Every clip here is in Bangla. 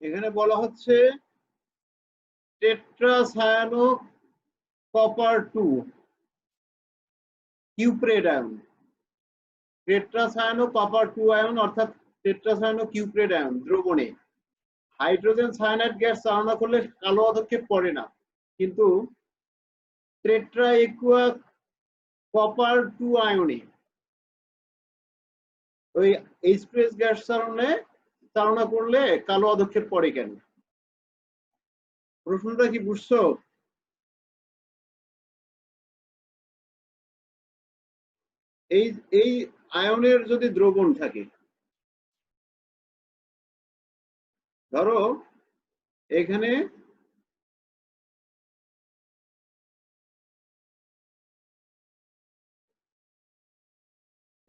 এখানে বলা হচ্ছে টেট্রাসায়ানো কপার 2 কিউপ্রেট আয়ন। টেট্রাসায়ানো কপার 2 আয়ন অর্থাৎ টেট্রাসায়ানো কিউপ্রেট আয়ন দ্রবণে হাইড্রোজেন সায়ানাইড গ্যাস চালনা করলে কালো পদক্ষেপ পড়ে না, কিন্তু টেট্রা একুয়া কপার 2 আয়নে ওই H2S গ্যাস চালনা করলে কালো পদক্ষেপ পড়ে কেন? প্রশ্নটা কি বুঝছো? এই আয়নের যদি দ্রবণ থাকে, ধরো এখানে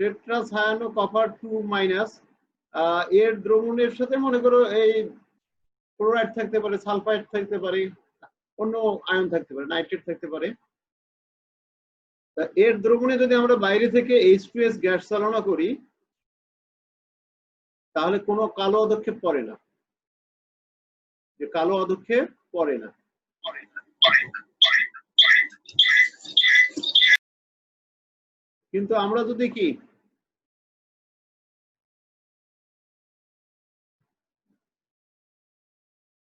টেট্রাসায়ানো কপার 2 মাইনাস এর দ্রবণের সাথে মনে করো এই ক্লোরাইড থাকতে পারে, সালফাইড থাকতে পারে, অন্য আয়ন থাকতে পারে, নাইট্রেট থাকতে পারে। এর দ্রবণে যদি আমরা বাইরে থেকে H2S গ্যাস চালনা করি তাহলে কোনো কালো পদক্ষেপ পড়ে না, যে কালো পদক্ষেপ পড়ে না। কিন্তু আমরা যদি কি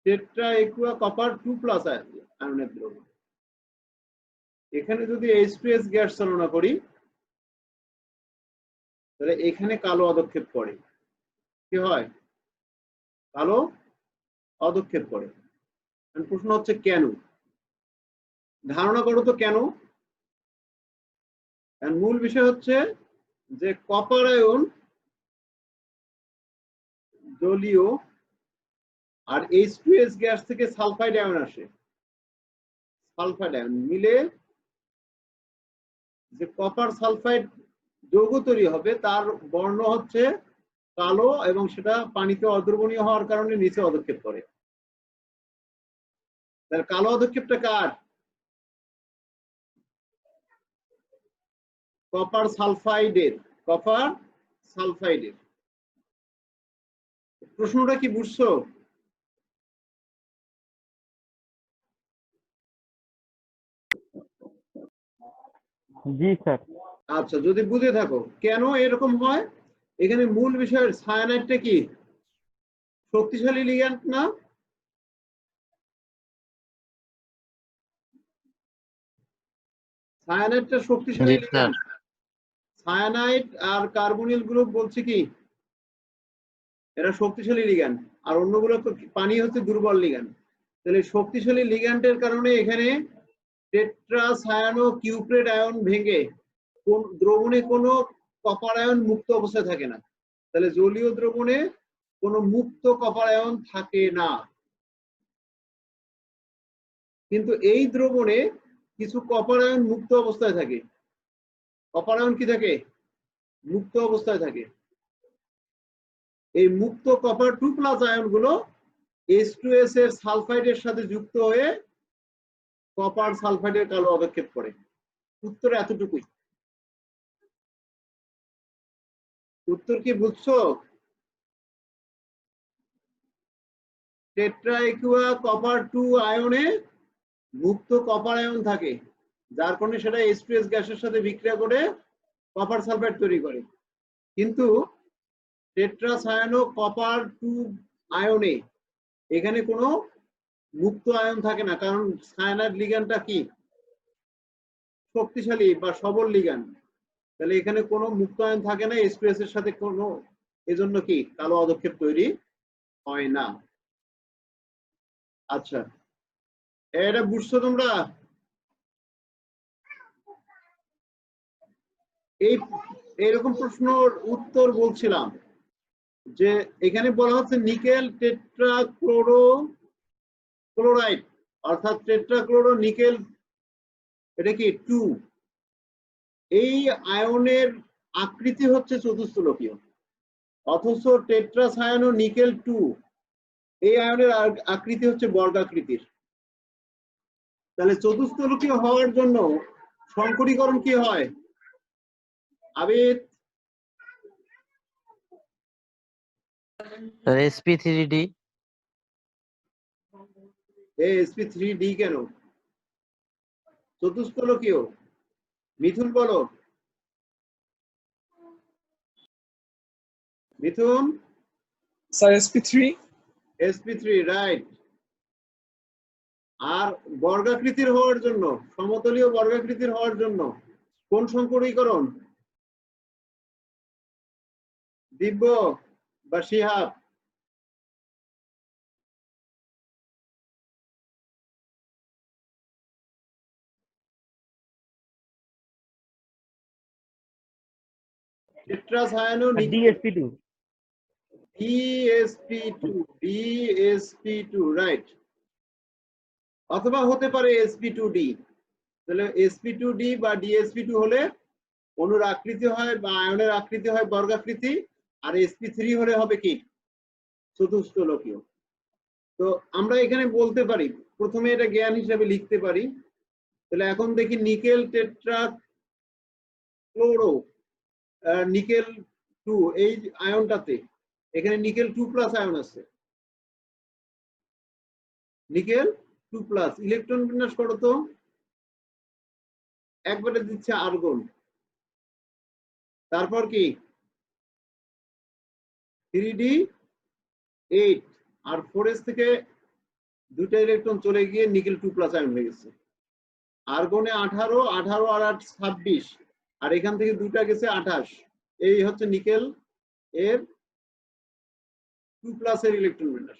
টেট্রা একুয়া কপার 2 প্লাস আয়নের দ্রবণ এখানে যদি H2S গ্যাস চালনা করি তাহলে এখানে কালো পদক্ষেপ পড়ে। কি হয়? কালো পদক্ষেপ পড়ে। প্রশ্ন হচ্ছে কেন? ধারণা করো তো কেন? মূল বিষয় হচ্ছে যে কপার আয়ন জলীয় আর H2S গ্যাস থেকে সালফাইড আয়ন আসে। সালফাইড আয়ন মিলে যে কপার সালফাইড যৌগ তৈরি হবে তার বর্ণ হচ্ছে কালো এবং সেটা পানিতে অদ্রবণীয় হওয়ার কারণে নিচে পদক্ষেপ করে। তার কালো পদক্ষেপটা কার? কপার সালফাইডের। কপার সালফাইডের। প্রশ্নটা কি বুঝছো? জি স্যার। আচ্ছা, যদি বুঝে থাকো কেন এরকম হয়, এখানে মূল বিষয় সায়ানাইডটা কি শক্তিশালী লিগ্যান্ড না? সায়ানাইডটা শক্তিশালী লিগ্যান্ড। সায়ানাইড আর কার্বনিল গ্রুপ বলছে কি এরা শক্তিশালী লিগ্যান্ড, আর অন্যগুলো পানি হচ্ছে দুর্বল লিগ্যান্ড। তাহলে শক্তিশালী লিগ্যান্ডের কারণে এখানে টেট্রাসায়ানো কিউপ্রেট আয়ন ভেঙে কোন দ্রবণে কোনো কপার আয়ন মুক্ত অবস্থায় থাকে না। তাহলে জলীয় দ্রবণে কোনো মুক্ত কপার আয়ন থাকে না, কিন্তু এই দ্রবণে কিছু কপার আয়ন মুক্ত অবস্থায় থাকে। কপার আয়ন কি থাকে? মুক্ত অবস্থায় থাকে। এই মুক্ত কপার 2 প্লাস আয়ন গুলো H2S এর সালফাইডের সাথে যুক্ত হয়ে কপার সালফাইডের কালো পদক্ষেপ করে। উত্তর এতটুকুই। উত্তর কি বুঝছো? টেট্রা একুয়া কপার 2 আয়নে মুক্ত কপার আয়ন থাকে, যার কারণে সেটা H2S গ্যাসের সাথে বিক্রিয়া করে কপার সালফাইড তৈরি করে। কিন্তু টেট্রাসায়ানো কপার 2 আয়নে এখানে কোনো মুক্ত আয়ন থাকে না, কারণ সায়ানাইড লিগ্যান্ডটা কি শক্তিশালী বা সবল লিগ্যান্ড। তাহলে এখানে কোনো মুক্ত আয়ন থাকে না, H2S এর সাথে কোনো, এজন্য কি কালো পদক্ষেপ তৈরি হয় না। আচ্ছা, এটা বুঝছো তোমরা? এইরকম প্রশ্নের উত্তর বলছিলাম যে এখানে বলা হচ্ছে নিকেল টেট্রাক্লোরাইড অর্থাৎ টেট্রাক্লোরো নিকেল, এটা কি 2, এই আয়নের আকৃতি হচ্ছে চতুস্থলকীয়, অথচ টেট্রাসায়ানো নিকেল 2 এই আয়নের আকৃতি হচ্ছে বর্গাকৃতির। তাহলে চতুস্থলকীয় হওয়ার জন্য সংকরীকরণ কি হয়? আবিদ? sp3d sp3d কেন? চতুস্থলকীয়। মিথুন বলো। মিথুন। Sir sp3 sp3 right. আর বর্গাকৃতির হওয়ার জন্য, সমতলীয় বর্গাকৃতির হওয়ার জন্য কোন সংকরীকরণ? দিব্য বা শিহাব? টেট্রাসায়ানো DSP2 DSP2 right. অথবা হতে পারে sp2d। তাহলে sp2d বা dsp2 হলে অণুর আকৃতি হয় বা আয়নের আকৃতি হয় বর্গাকৃতি, আর sp3 হলে হবে কি? চতুস্থলকীয়। তো আমরা এখানে বলতে পারি, প্রথমে এটা জ্ঞান হিসাবে লিখতে পারি। তাহলে এখন দেখি নিকেল টেট্রা ক্লোরো নিকেল 2 এই আয়নটাতে, এখানে নিকেল 2+ আয়ন আছে। নিকেল 2+, ইলেকট্রন বিন্যাস করো তো। একবারে দিচ্ছে আর্গন, তারপর কি 3d8 আর 4s থেকে দুটা ইলেকট্রন চলে গিয়ে নিকেল 2+ আয়ন হয়ে গেছে। আর্গনে 18 আর 8 26, আর এখান থেকে দুটা গেছে 28। এই হচ্ছে নিকেল এর 2+ এর ইলেকট্রন বিন্যাস।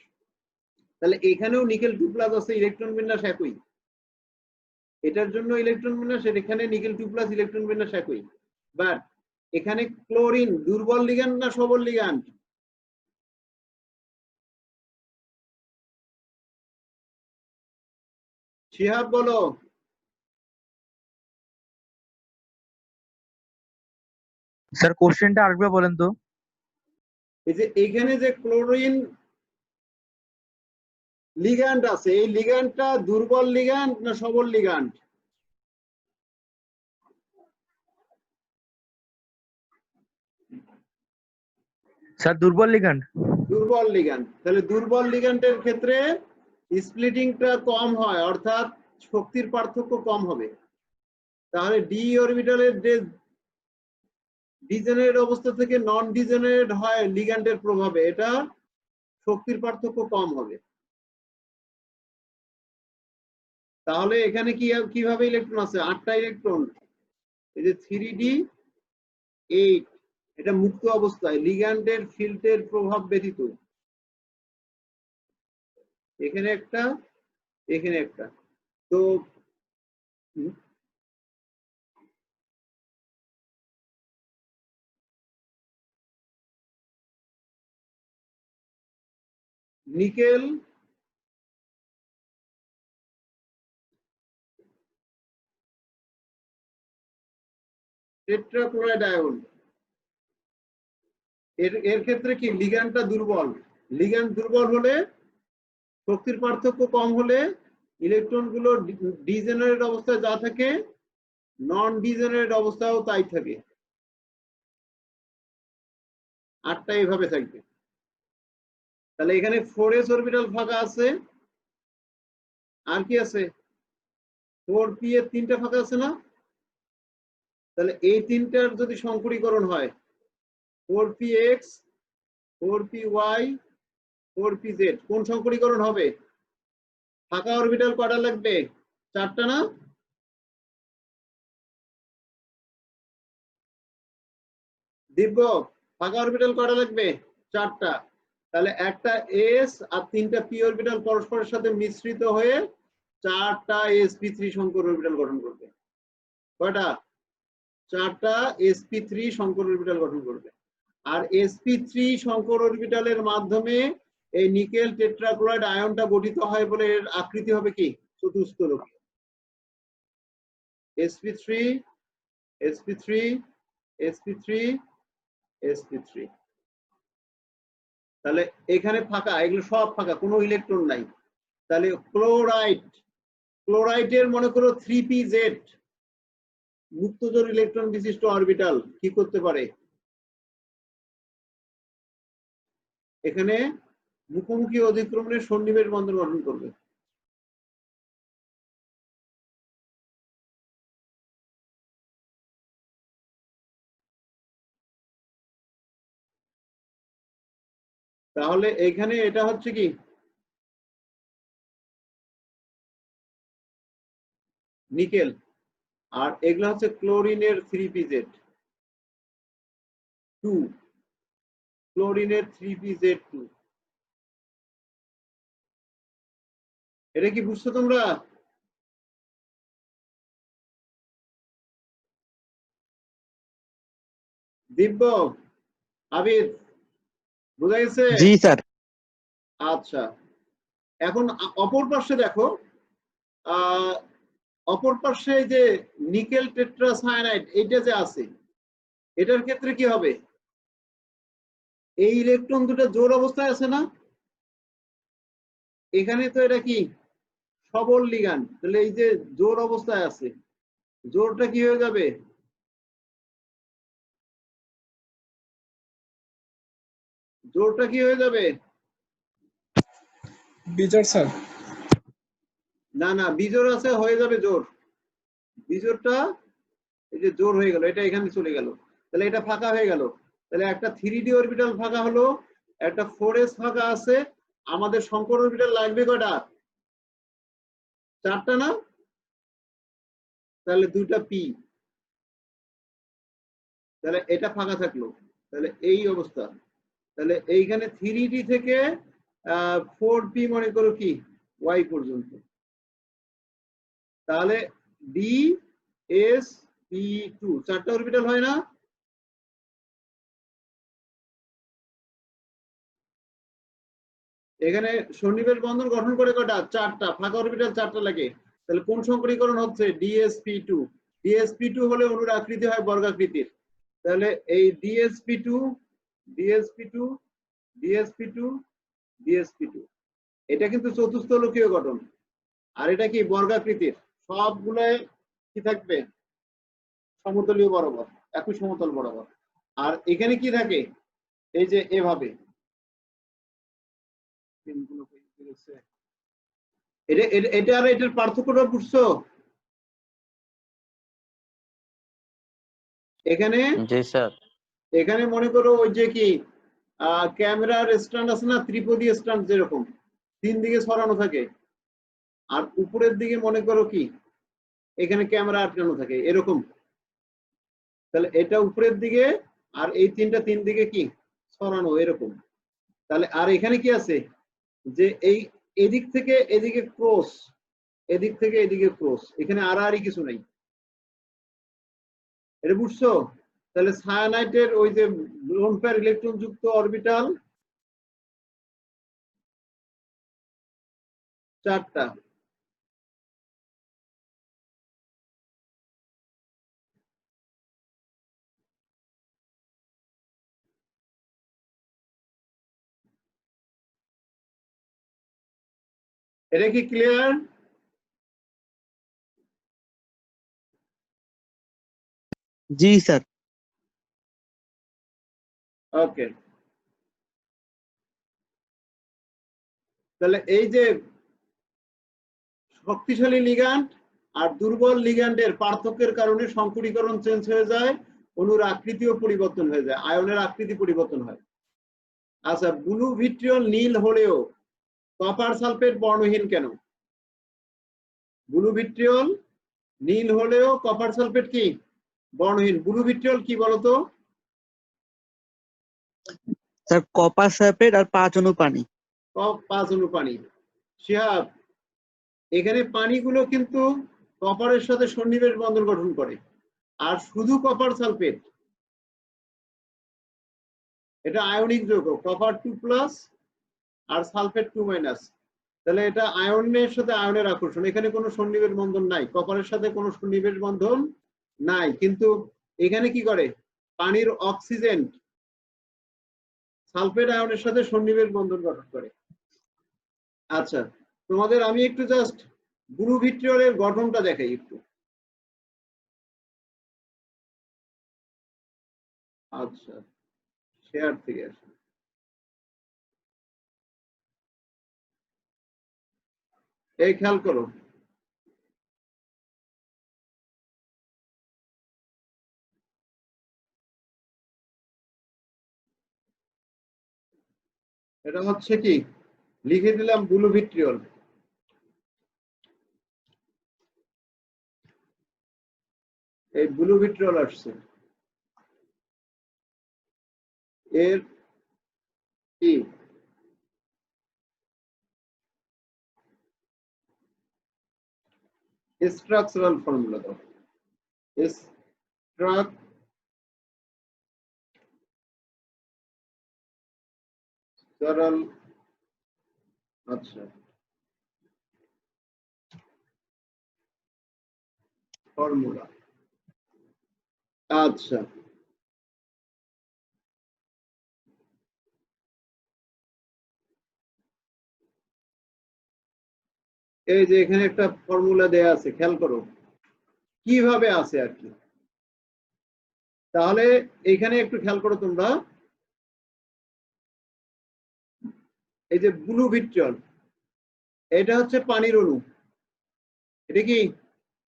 তাহলে এখানেও নিকেল 2+ আছে, ইলেকট্রন বিন্যাস একই। এটার জন্য ইলেকট্রন বিন্যাস, এখানে নিকেল 2+ ইলেকট্রন বিন্যাস একই। বাট এখানে ক্লোরিন দুর্বল লিগ্যান্ড না সবল লিগ্যান্ড? শিহাব বলো। স্যার কোশ্চেনটা আরেকবার বলেন তো। এই যে এখানে যে ক্লোরিন লিগ্যান্ড আছে, এই লিগ্যান্ডটা দুর্বল লিগ্যান্ড না সবল লিগ্যান্ড? স্যার দুর্বল লিগ্যান্ড। দুর্বল লিগ্যান্ড। তাহলে দুর্বল লিগ্যান্ডের ক্ষেত্রে স্প্লিটিংটা কম হয়, অর্থাৎ শক্তির পার্থক্য কম হবে। তাহলে ডি অরবিটালের যে ডিজেনারেট অবস্থা থেকে নন ডিজেনারেট হয় লিগ্যান্ডের প্রভাবে, এটা শক্তির পার্থক্য কম হবে। তাহলে এখানে কিভাবে ইলেকট্রন আছে? 8টা ইলেকট্রন। এই যে 3d8, এটা মুক্ত অবস্থায় লিগ্যান্ডের ফিল্ডের প্রভাব ব্যতীত। এখানে একটা, এখানে একটা। তো নিকেল টেট্রাক্লোরাইড আয়ন, এর ক্ষেত্রে কি লিগ্যান্ডটা দুর্বল। লিগ্যান্ড দুর্বল হলে, শক্তির পার্থক্য কম হলে ইলেকট্রন গুলো ডিজেনারেট অবস্থায় যা থাকে নন ডিজেনারেট অবস্থায়ও তাই থাকে। 8টা এইভাবে থাকবে। তাহলে এখানে 4s অরবিটাল ফাঁকা আছে, আর কি আছে? 4p এর 3টা ফাঁকা আছে না? তাহলে এই 3টার যদি সংকরীকরণ হয় 4px 4py 4pz, কোন সংকরীকরণ হবে? ফাঁকা অরবিটাল কটা লাগবে? 4টা না? দিব্য, ফাঁকা অরবিটাল কটা লাগবে? 4টা। তাহলে একটা s আর 3টা p অরবিটাল পরস্পরের সাথে মিশ্রিত হয়ে 4টা sp3 সংকর অরবিটাল গঠন করবে। কয়টা? 4টা sp3 সংকর অরবিটাল গঠন করবে। আর sp3 সংকর অরবিটালের মাধ্যমে এই নিকেল টেট্রাক্লোরাইড আয়নটা গঠিত হয় বলে এর আকৃতি হবে কি? চতুস্থলকীয়। sp3 sp3 sp3 sp3। তাহলে এখানে ফাঁকা, এগুলো সব ফাঁকা, কোনো ইলেকট্রন নাই। তাহলে ক্লোরাইডের মনে করো 3pz মুক্তজোড় ইলেকট্রন বিশিষ্ট অরবিটাল কি করতে পারে? এখানে মুখোমুখি অধিক্রমণের সন্নিবেশ বন্ধন গঠন করবে। তাহলে এখানে এটা হচ্ছে কি নিকেল, আর এগুলো হচ্ছে ক্লোরিনের 3pZ2, ক্লোরিনের 3pZ2। এটা কি বুঝছো তোমরা? দিব্য, আবিদ, বুঝা গেছে? জি স্যার। আচ্ছা, এখন অপর পার্শ্বে দেখো, অপর পার্শ্বে যে নিকেল টেট্রাসায়ানাইড এইটা যে আছে, এটার ক্ষেত্রে কি হবে? এই ইলেকট্রন দুটো জোড় অবস্থায় আছে না? এখানে তো এটা কি সবল লিগ্যান্ড, তাহলে এই যে জোড় অবস্থায় আছে, জোড়টা কি হয়ে যাবে? জোড়টা কি হয়ে যাবে? বিজোড় স্যার। না না, বিজোড় আছে, হয়ে যাবে জোড়। বিজোড়টা এই যে জোড় হয়ে গেল, এটা এখানে চলে গেল, তাহলে এটা ফাঁকা হয়ে গেল। তাহলে একটা 3D অরবিটাল ফাঁকা হলো, একটা 4s ফাঁকা আছে। আমাদের সংকর অরবিটাল লাগবে কয়টা? 4টা না? তাহলে 2টা p, তাহলে এটা ফাঁকা থাকলো, তাহলে এই অবস্থা। তাহলে এইখানে 3D থেকে 4p মনে করো কি y পর্যন্ত, তাহলে DsP2 4টা অরবিটাল হয় না? এখানে সন্নিবেশ বন্ধন গঠন করে কয়টা? 4টা, ফাঁকা অরবিটাল 4টা লাগে। তাহলে কোন সংকরীকরণ হচ্ছে? DsP2। DsP2 হলে অণুর আকৃতি হয় বর্গাকৃতির। তাহলে এই DsP2, DsP2, DsP2, DsP2, এটা কিন্তু চতুস্থলকীয় গঠন, আর এটা কি বর্গাকৃতির। সবগুলোয় কি থাকবে? সমতলীয় বরাবর, একই সমতল বরাবর। আর এখানে কি থাকে? এই যে এভাবে এটা আর এটার পার্থক্যটা বুঝছো? এখানে জি স্যার। এখানে মনে করো ওই যে কি ক্যামেরার স্ট্যান্ড আছে না, ত্রিপদী স্ট্যান্ড যেরকম 3 দিকে ছড়ানো থাকে, আর উপরের দিকে মনে করো কি এখানে ক্যামেরা আটকানো থাকে এরকম। তাহলে এটা উপরের দিকে, আর এই 3 দিকে কি ছড়ানো এরকম। তাহলে আর এখানে কি আছে? যে এই এদিক থেকে এদিকে ক্রস, এদিক থেকে এদিকে ক্রস, এখানে আড়াআড়ি কিছু নাই। এটা বুঝছো? তাহলে সায়ানাইটের ওই যে লোন পেয়ার ইলেকট্রন যুক্ত অরবিটাল 4টা। এটা কি ক্লিয়ার? জি স্যার। ওকে, তাহলে এই যে শক্তিশালী লিগ্যান্ড আর দুর্বল লিগ্যান্ডের পার্থক্যের কারণে সংকরীকরণ চেঞ্জ হয়ে যায়, অণুর আকৃতিও পরিবর্তন হয়ে যায়, আয়নের আকৃতি পরিবর্তন হয়। আচ্ছা, ব্লু ভিট্রিয়ল নীল হলেও কপার সালফেট বর্ণহীন কেন? ব্লু ভিট্রিয়ল নীল হলেও কপার সালফেট কি বর্ণহীন? ব্লু ভিট্রিয়ল কি বলতো? স্যার কপার সালফেট আর 5 অণু পানি। 5 অণু পানি। শিহাব, এখানে পানিগুলো কিন্তু কপারের সাথে সন্নিবেশ বন্ধন গঠন করে, আর শুধু কপার সালফেট এটা আয়নিক যৌগ, কপার 2+ আর সালফেট 2-। তাহলে এটা আয়নের সাথে আয়নের আকর্ষণ, এখানে কোনো সন্নিবেশ বন্ধন নাই, কপারের সাথে কোনো সন্নিবেশ বন্ধন নাই। কিন্তু এখানে কি করে? পানির অক্সিজেন সালফেট আয়নের সাথে সন্নিবেশ বন্ধন গঠন করে। আচ্ছা, তোমাদের আমি একটু জাস্ট ব্লু ভিট্রিয়লের গঠনটা দেখাই একটু। আচ্ছা, শেয়ার থেকে আসে। এই খেয়াল করো, এটা হচ্ছে কি লিখে দিলাম ব্লু ভিট্রিয়ল। এই ব্লু ভিট্রিয়ল আসছে। এর কি স্ট্রাকচারাল ফর্মুলা দাও। স্ট্রাকচারাল, আচ্ছা, ফর্মুলা, আচ্ছা। এই যে এখানে একটা ফর্মুলা দেয়া আছে, খেয়াল করো কিভাবে আছে আর কি। তাহলে এখানে একটু খেয়াল করো তোমরা, এই যে ব্লু ভিট্রিয়ল এটা হচ্ছে পানির অণু। এটা কি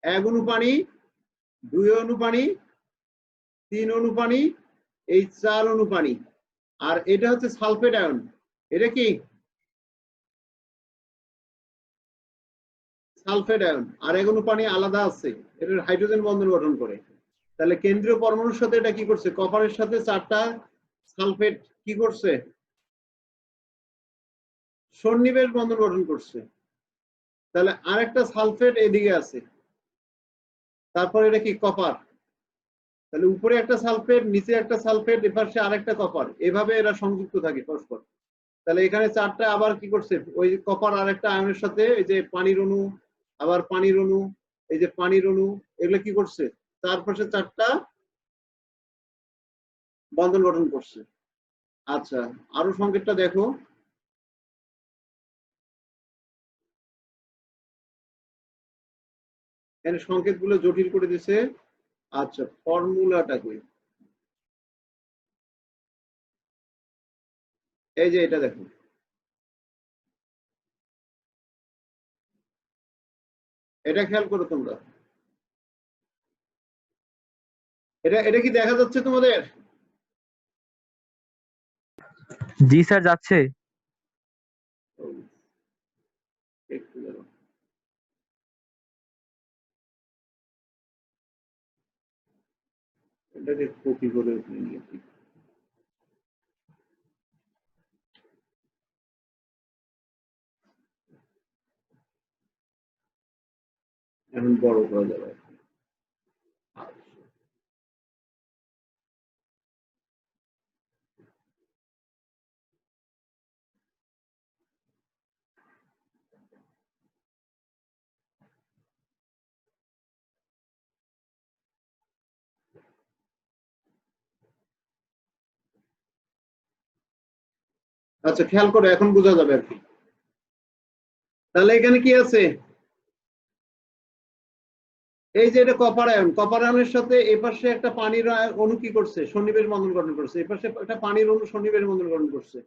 1 অণু পানি, 2 অণু পানি, 3 অণু পানি, এই 4 অণু পানি। আর এটা হচ্ছে সালফেট আয়ন। এটা কি সালফেট আয়ন, আর 1 অণু পানি আলাদা আছে, এটার হাইড্রোজেন বন্ধন গঠন করে। তাহলে কেন্দ্রীয় পরমাণুর সাথে এটা কি করছে, কপারের সাথে 4টা সালফেট কি করছে, সন্নিবেশ বন্ধন গঠন করছে। তাহলে আরেকটা সালফেট এদিকে আছে, তারপর এটা কি কপার। তাহলে উপরে একটা সালফেট, নিচে একটা সালফেট, এপাশে আরেকটা কপার, এভাবে এরা সংযুক্ত থাকে পরস্পর। তাহলে এখানে 4টা আবার কি করছে, ওই কপার আরেকটা আয়নের সাথে, এই যে পানির অণু, আবার পানির অণু, এই যে পানির অণু, এগুলো কি করছে, চারপাশে 4টা বন্ধন গঠন করছে। আচ্ছা, আরো সংকেতটা দেখো। এখানে সংকেত গুলো জটিল করে দিছে। আচ্ছা, ফর্মুলাটা কি, এই যে এটা দেখো, এটা খেয়াল করো তোমরা। এটা এটা কি দেখা যাচ্ছে তোমাদের? জি স্যার, যাচ্ছে। একটু দাঁড়াও। এটাকে কপি করে নিয়ে আসি। এখন বড় করা যাবে। আচ্ছা, খেয়াল করে, এখন বোঝা যাবে আর কি। তাহলে এখানে কি আছে, এই যে এটা কপার আয়ন, কপার আয়নের সাথে এপাশে একটা পানির অণু কি করছে, সন্নিবেশ বন্ধন গঠন করছে। এপাশে একটা পানির অণু সন্নিবেশ বন্ধন গঠন করছে,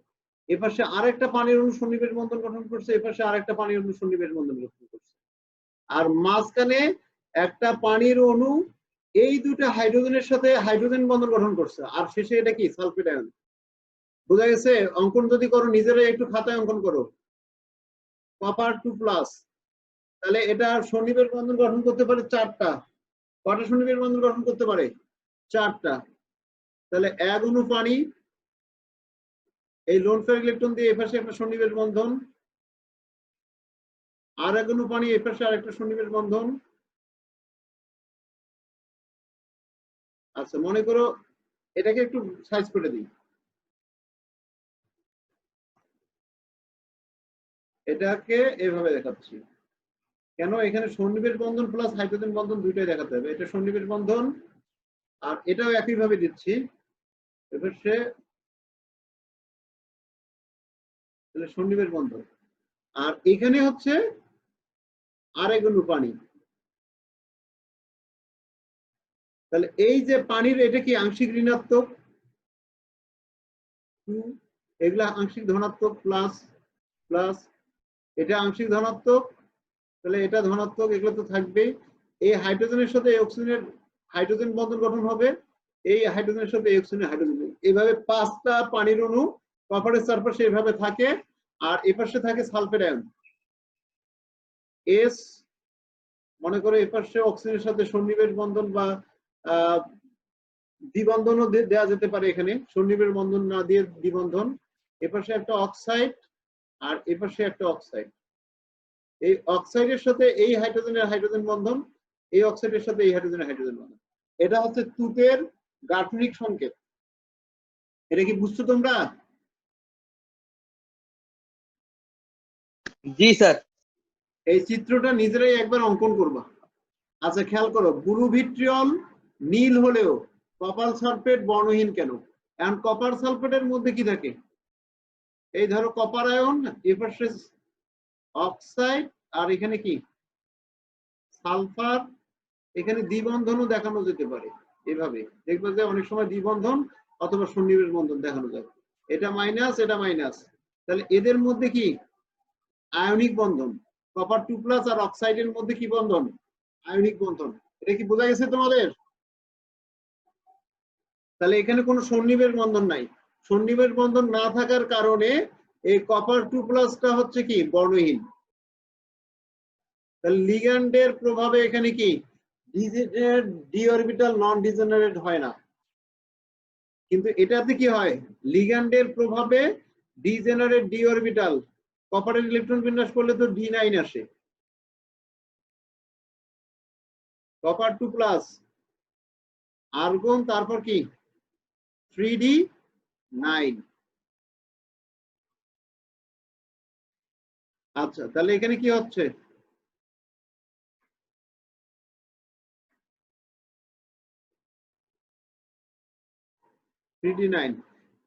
এপাশে আরেকটা পানির অণু সন্নিবেশ বন্ধন গঠন করছে, এপাশে আরেকটা পানির অণু সন্নিবেশ বন্ধন গঠন করছে। আর মাঝখানে একটা পানির অণু এই দুটা হাইড্রোজেনের সাথে হাইড্রোজেন বন্ধন গঠন করছে, আর শেষে এটা কি সালফেট আয়ন। বোঝা গেছে? অঙ্কন যদি করো নিজেরাই একটু খাতায় অঙ্কন করো, কপার 2+, তাহলে এটা সন্নিবেশ বন্ধন গঠন করতে পারে 4টা। কটা সন্নিবেশ বন্ধন গঠন করতে পারে? 4টা। তাহলে 1 অণু পানি, এই লোন পেয়ার ইলেকট্রন দিয়ে এপাশে একটা সন্নিবেশ বন্ধন, আর 1 অণু পানি এপাশে আরেকটা সন্নিবেশ বন্ধন। আচ্ছা, মনে করো এটাকে একটু সাইজ করে দিই। এটাকে এভাবে দেখাচ্ছি কেন, এখানে সন্নিবেশ বন্ধন প্লাস হাইড্রোজেন বন্ধন দুইটাই দেখাতে হবে। এটা সন্নিবেশ বন্ধন, আর এটাও একইভাবে দিচ্ছি এপাশে, তাহলে সন্নিবেশ বন্ধন। আর এখানে হচ্ছে আরেক অণু পানি। তাহলে এই যে পানির, এটা কি আংশিক ঋণাত্মক 2, এগুলা আংশিক ধনাত্মক প্লাস প্লাস, এটা আংশিক ধনাত্মক, তাহলে এটা ধনাত্মক, এগুলো তো থাকবেই। এই হাইড্রোজেনের সাথে এই অক্সিজেনের হাইড্রোজেন বন্ধন গঠন হবে, এই হাইড্রোজেনের সাথে এই অক্সিজেনের হাইড্রোজেন, এইভাবে 5টা পানির অণু কপারের চারপাশে এভাবে থাকে, আর এপাশে থাকে সালফেট আয়ন। এস মনে করো এপাশে অক্সিজেনের সাথে সন্নিবেশ বন্ধন বা দ্বিবন্ধনও দেওয়া যেতে পারে, এখানে সন্নিবেশ বন্ধন না দিয়ে দ্বিবন্ধন। এপাশে একটা অক্সাইড আর এপাশে একটা অক্সাইড। এই অক্সাইডের সাথে এই হাইড্রোজেনের হাইড্রোজেন বন্ধন, এই অক্সাইডের সাথে এই হাইড্রোজেনের হাইড্রোজেন বন্ধন। এটা হচ্ছে তুতের গাঠনিক সংকেত। এটা কি বুঝছো তোমরা? জি স্যার। এই চিত্রটা নিজেরাই একবার অঙ্কন করবা। আচ্ছা খেয়াল করো, ব্লু ভিট্রিয়ল নীল হলেও কপার সালফেট বর্ণহীন কেন? এখন কপার সালফেটের মধ্যে কি থাকে? এই ধরো কপার আয়ন, এপাশে অক্সাইড, আর এখানে কি সালফার। এখানে দ্বিবন্ধনও দেখানো যেতে পারে, এভাবে দেখবে যে অনেক সময় দ্বিবন্ধন অথবা সন্নিবেশ বন্ধন দেখানো যাবে। এটা মাইনাস, এটা মাইনাস, তাহলে এদের মধ্যে কি আয়নিক বন্ধন। কপার 2+ আর অক্সাইডের মধ্যে কি বন্ধন? আয়নিক বন্ধন। এটা কি বোঝা গেছে তোমাদের? তাহলে এখানে কোনো সন্নিবেশ বন্ধন নাই। সন্নিবেশ বন্ধন না থাকার কারণে এই কপার 2+টা হচ্ছে কি বর্ণহীন। তাহলে লিগ্যান্ডের প্রভাবে এখানে কি ডি অরবিটাল নন ডিজেনারেট হয় না, কিন্তু এটাতে কি হয় লিগ্যান্ডের প্রভাবে ডিজেনারেট ডি অরবিটাল। কপারের ইলেকট্রন বিন্যাস করলে তো D9 আসে, কপার 2+, আর্গন, তারপর কি 3D9। আচ্ছা তাহলে এখানে কি হচ্ছে?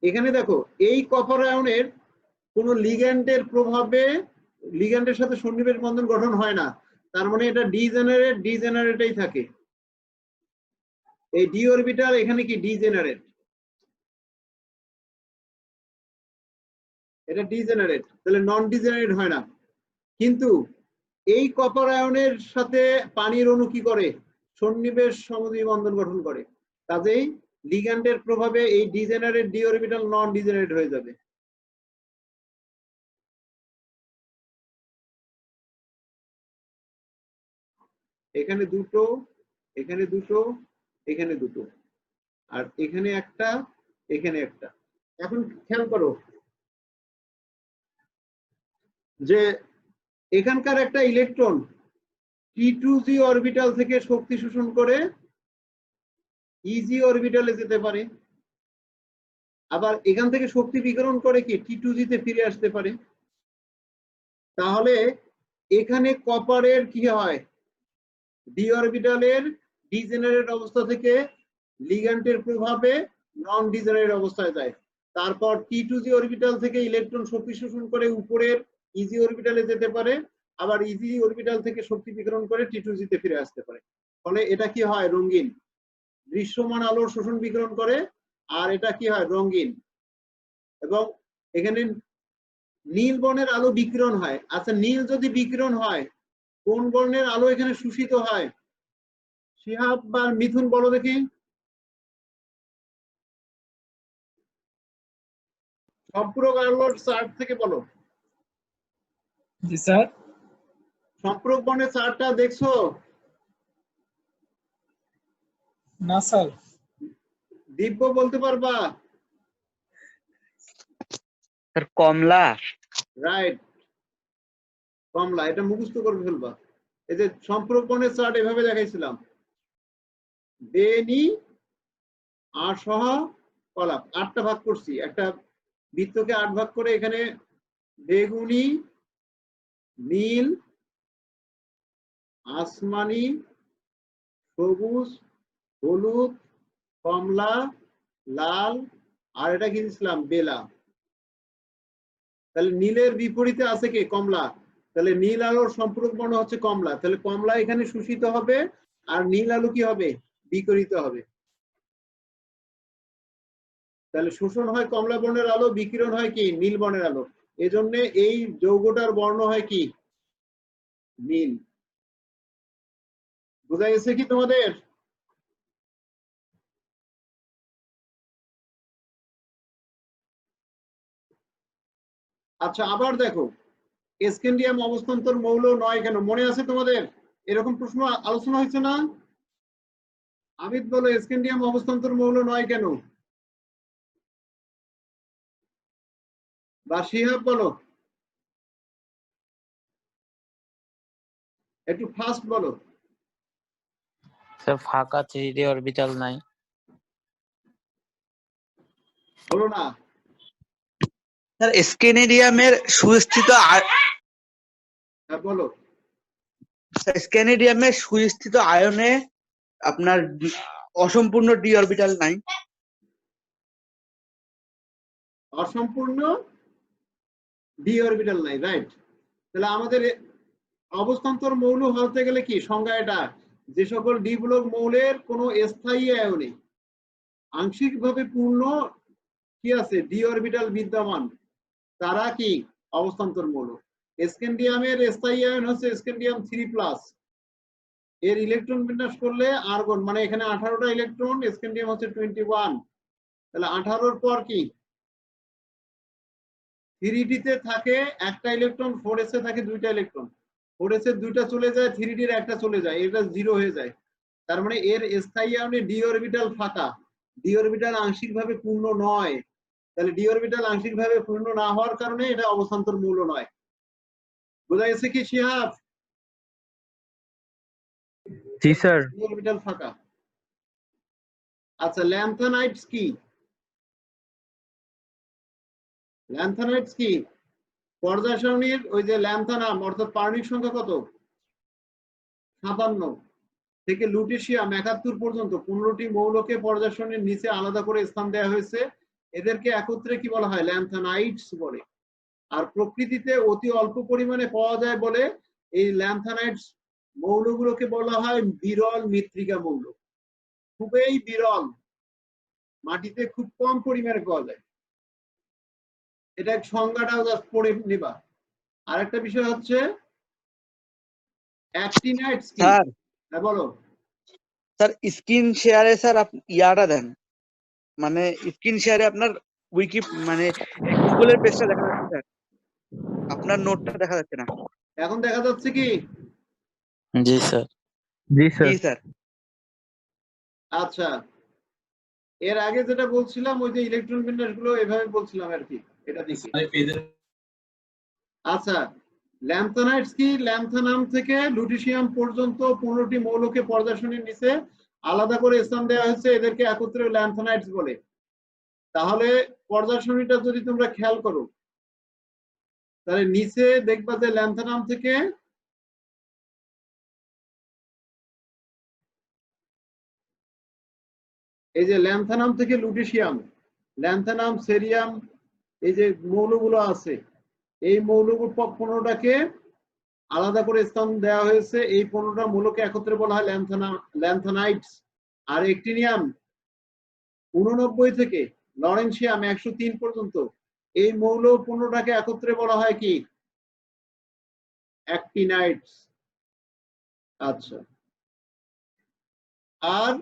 এখানে দেখো এই কপার আয়নের কোন লিগ্যান্ডের প্রভাবে লিগ্যান্ডের সাথে সন্নিবেশ বন্ধন গঠন হয় না, তার মানে এটা ডিজেনারেটেই থাকে। এই ডি অরবিটাল এখানে কি ডিজেনারেট, এটা ডিজেনারেট, তাহলে নন ডিজেনারেট হয় না। কিন্তু এই কপার আয়নের সাথে পানির অণু কি করে? সন্নিবেশ সমদ্বি বন্ধন গঠন করে। কাজেই লিগ্যান্ডের প্রভাবে এই ডিজেনারেট ডি অরবিটাল নন ডিজেনারেট হয়ে যাবে। এখানে দুটো, এখানে দুটো, এখানে দুটো, আর এখানে একটা, এখানে একটা। এখন খেয়াল করো যে এখানকার একটা ইলেকট্রন T2g অরবিটাল থেকে শক্তি শোষণ করে EG অরবিটালে যেতে পারে, আবার এখান থেকে শক্তি বিকিরণ করে কি T2g তে ফিরে আসতে পারে। তাহলে এখানে কপারের কি হয়? ডি অরবিটালের ডিজেনারেট অবস্থা থেকে লিগ্যান্ডের প্রভাবে নন ডিজেনারেট অবস্থায় যায়। তারপর T2g অরবিটাল থেকে ইলেকট্রন শক্তি শোষণ করে উপরের EG অরবিটালে যেতে পারে, আবার EG অরবিটাল থেকে শক্তি বিকিরণ করে T2g তে ফিরে আসতে পারে। ফলে এটা কি হয়? রঙিন। দৃশ্যমান আলোর শোষণ বিকিরণ করে, আর এটা কি হয়? রঙিন। এবং এখানে নীল বর্ণের আলো বিকিরণ হয়। আচ্ছা নীল যদি বিকিরণ হয়, কোন বর্ণের আলো এখানে শোষিত হয়? শিহাব বা মিথুন বলো দেখি। সম্পূরক আলোর চার্ট থেকে বলো। জি স্যার। সম্পূরক বর্ণের চার্টটা দেখছো? না স্যার। দিব্য বলতে পারবা? স্যার কমলা। রাইট, কমলা। এটা মুখস্থ করে ফেলবা। এই যে সম্পূরক বর্ণের চার্ট এভাবে দেখাইছিলাম, বেনি আর সহ কলাপ 8টা ভাগ করছি। একটা বৃত্তকে 8 ভাগ করে এখানে বেগুনি, নীল, আসমানি, সবুজ, হলুদ, কমলা, লাল, আর এটা কি দিয়েছিলাম? বেলা। তাহলে নীলের বিপরীতে আছে কি? কমলা। তাহলে নীল আলোর সম্পূরক বর্ণ হচ্ছে কমলা। তাহলে কমলা এখানে শোষিত হবে, আর নীল আলো কি হবে? বিকিরিত হবে। তাহলে শোষণ হয় কমলা বর্ণের আলো, বিকিরণ হয় কি? নীল বর্ণের আলো। এজন্য এই যৌগটার বর্ণ হয় কি? নীল। বোঝা গেছে কি তোমাদের? আচ্ছা আবার দেখো, স্ক্যান্ডিয়াম অবস্থান্তর মৌল নয় কেন? মনে আছে তোমাদের এরকম প্রশ্ন আলোচনা হয়েছে না? আমিত বলো, স্ক্যান্ডিয়াম অবস্থান্তর মৌল নয় কেন? বা শিহাব বলো, একটু ফাস্ট বলো। স্যার ফাঁকা 3D অরবিটাল নাই। বলো না। স্যার স্ক্যানেডিয়ামের সুস্থিত হ্যাঁ বলো। স্ক্যানেডিয়ামের সুস্থিত আয়নে আপনার অসম্পূর্ণ ডি অরবিটাল নাই। অসম্পূর্ণ ডি অরবিটাল নাই, রাইট। তাহলে আমাদের অবস্থান্তর মৌল হতে গেলে কি সংজ্ঞা? এটা যে সকল ডি ব্লক মৌলের কোনো স্থায়ী আয়নে আংশিকভাবে পূর্ণ কি আছে ডি অরবিটাল বিদ্যমান, তারা কি অবস্থান্তর মৌল। স্ক্যান্ডিয়ামের স্থায়ী আয়ন হচ্ছে স্ক্যান্ডিয়াম 3+। এর ইলেকট্রন বিন্যাস করলে আর্গন, মানে এখানে 18টা ইলেকট্রন, স্ক্যান্ডিয়াম হচ্ছে 21। তাহলে 18-র পর কি 3D তে থাকে একটা ইলেকট্রন, 4s এ থাকে 2টা ইলেকট্রন। 4s এর 2টা চলে যায়, 3D এর একটা চলে যায়, এটা 0 হয়ে যায়। তার মানে এর স্থায়ী আয়নে ডি অরবিটাল ফাঁকা, ডি অরবিটাল আংশিকভাবে পূর্ণ নয়। তাহলে ডি অরবিটাল আংশিকভাবে পূর্ণ না হওয়ার কারণে এটা অবস্থান্তর মৌল নয়। বোঝা গেছে কি শিহাব? জি স্যার। ডি অরবিটাল ফাঁকা। আচ্ছা ল্যান্থানাইটস কি? ল্যান্থানাইটস কি? পর্যায় সারণীর ওই যে ল্যান্থানাম অর্থাৎ পারমাণবিক সংখ্যা কত? 57 থেকে লুটেশিয়াম 71 পর্যন্ত 15টি মৌলকে পর্যায় সারণীর নিচে আলাদা করে স্থান দেওয়া হয়েছে। এদেরকে একত্রে কি বলা হয়? ল্যান্থানাইটস বলে। আর প্রকৃতিতে অতি অল্প পরিমাণে পাওয়া যায় বলে এই ল্যান্থানাইটস মৌলগুলোকে বলা হয় বিরল মৃত্তিকা মৌল। খুবই বিরল, মাটিতে খুব কম পরিমাণে পাওয়া যায়। এটা সংজ্ঞাটাও জাস্ট পড়ে নিবা। আরেকটা বিষয় হচ্ছে অ্যাক্টিনাইটস কি? স্যার হ্যাঁ বলো। স্যার স্ক্রিন শেয়ারে স্যার ইয়াটা দেন, মানে স্ক্রিন শেয়ারে আপনার মানে গুগলের পেজটা দেখা যাচ্ছে স্যার, আপনার নোটটা দেখা যাচ্ছে না। এখন দেখা যাচ্ছে কি? জি স্যার। জি জি স্যার। স্যার। আচ্ছা, এর আগে যেটা বলছিলাম ওই যে ইলেকট্রন বিন্যাস গুলো এভাবে বলছিলাম আর কি, এটা দেখি। আচ্ছা ল্যান্থানাইটস কি? ল্যান্থানাম থেকে লুটিশিয়াম পর্যন্ত 15টি মৌলকে পর্যায় সারণীর নিচে আলাদা করে স্থান দেওয়া হয়েছে, এদেরকে একত্রে ল্যান্থানাইটস বলে। তাহলে পর্যায় সারণীটা যদি তোমরা খেয়াল করো, তাহলে নিচে দেখবা যে ল্যান্থানাম থেকে এই যে ল্যান্থানাম থেকে লুটিশিয়াম, ল্যান্থানাম, সেরিয়াম, এই যে মৌলগুলো আছে, এই মৌলগুলো 15টাকে আলাদা করে স্থান দেওয়া হয়েছে। এই 15টা মৌলকে একত্রে বলা হয় ল্যান্থানাইটস। আর অ্যাক্টিনিয়াম 89 থেকে লরেনসিয়াম 103 পর্যন্ত এই মৌল 15টাকে একত্রে বলা হয় কি? অ্যাক্টিনাইটস। আচ্ছা, আর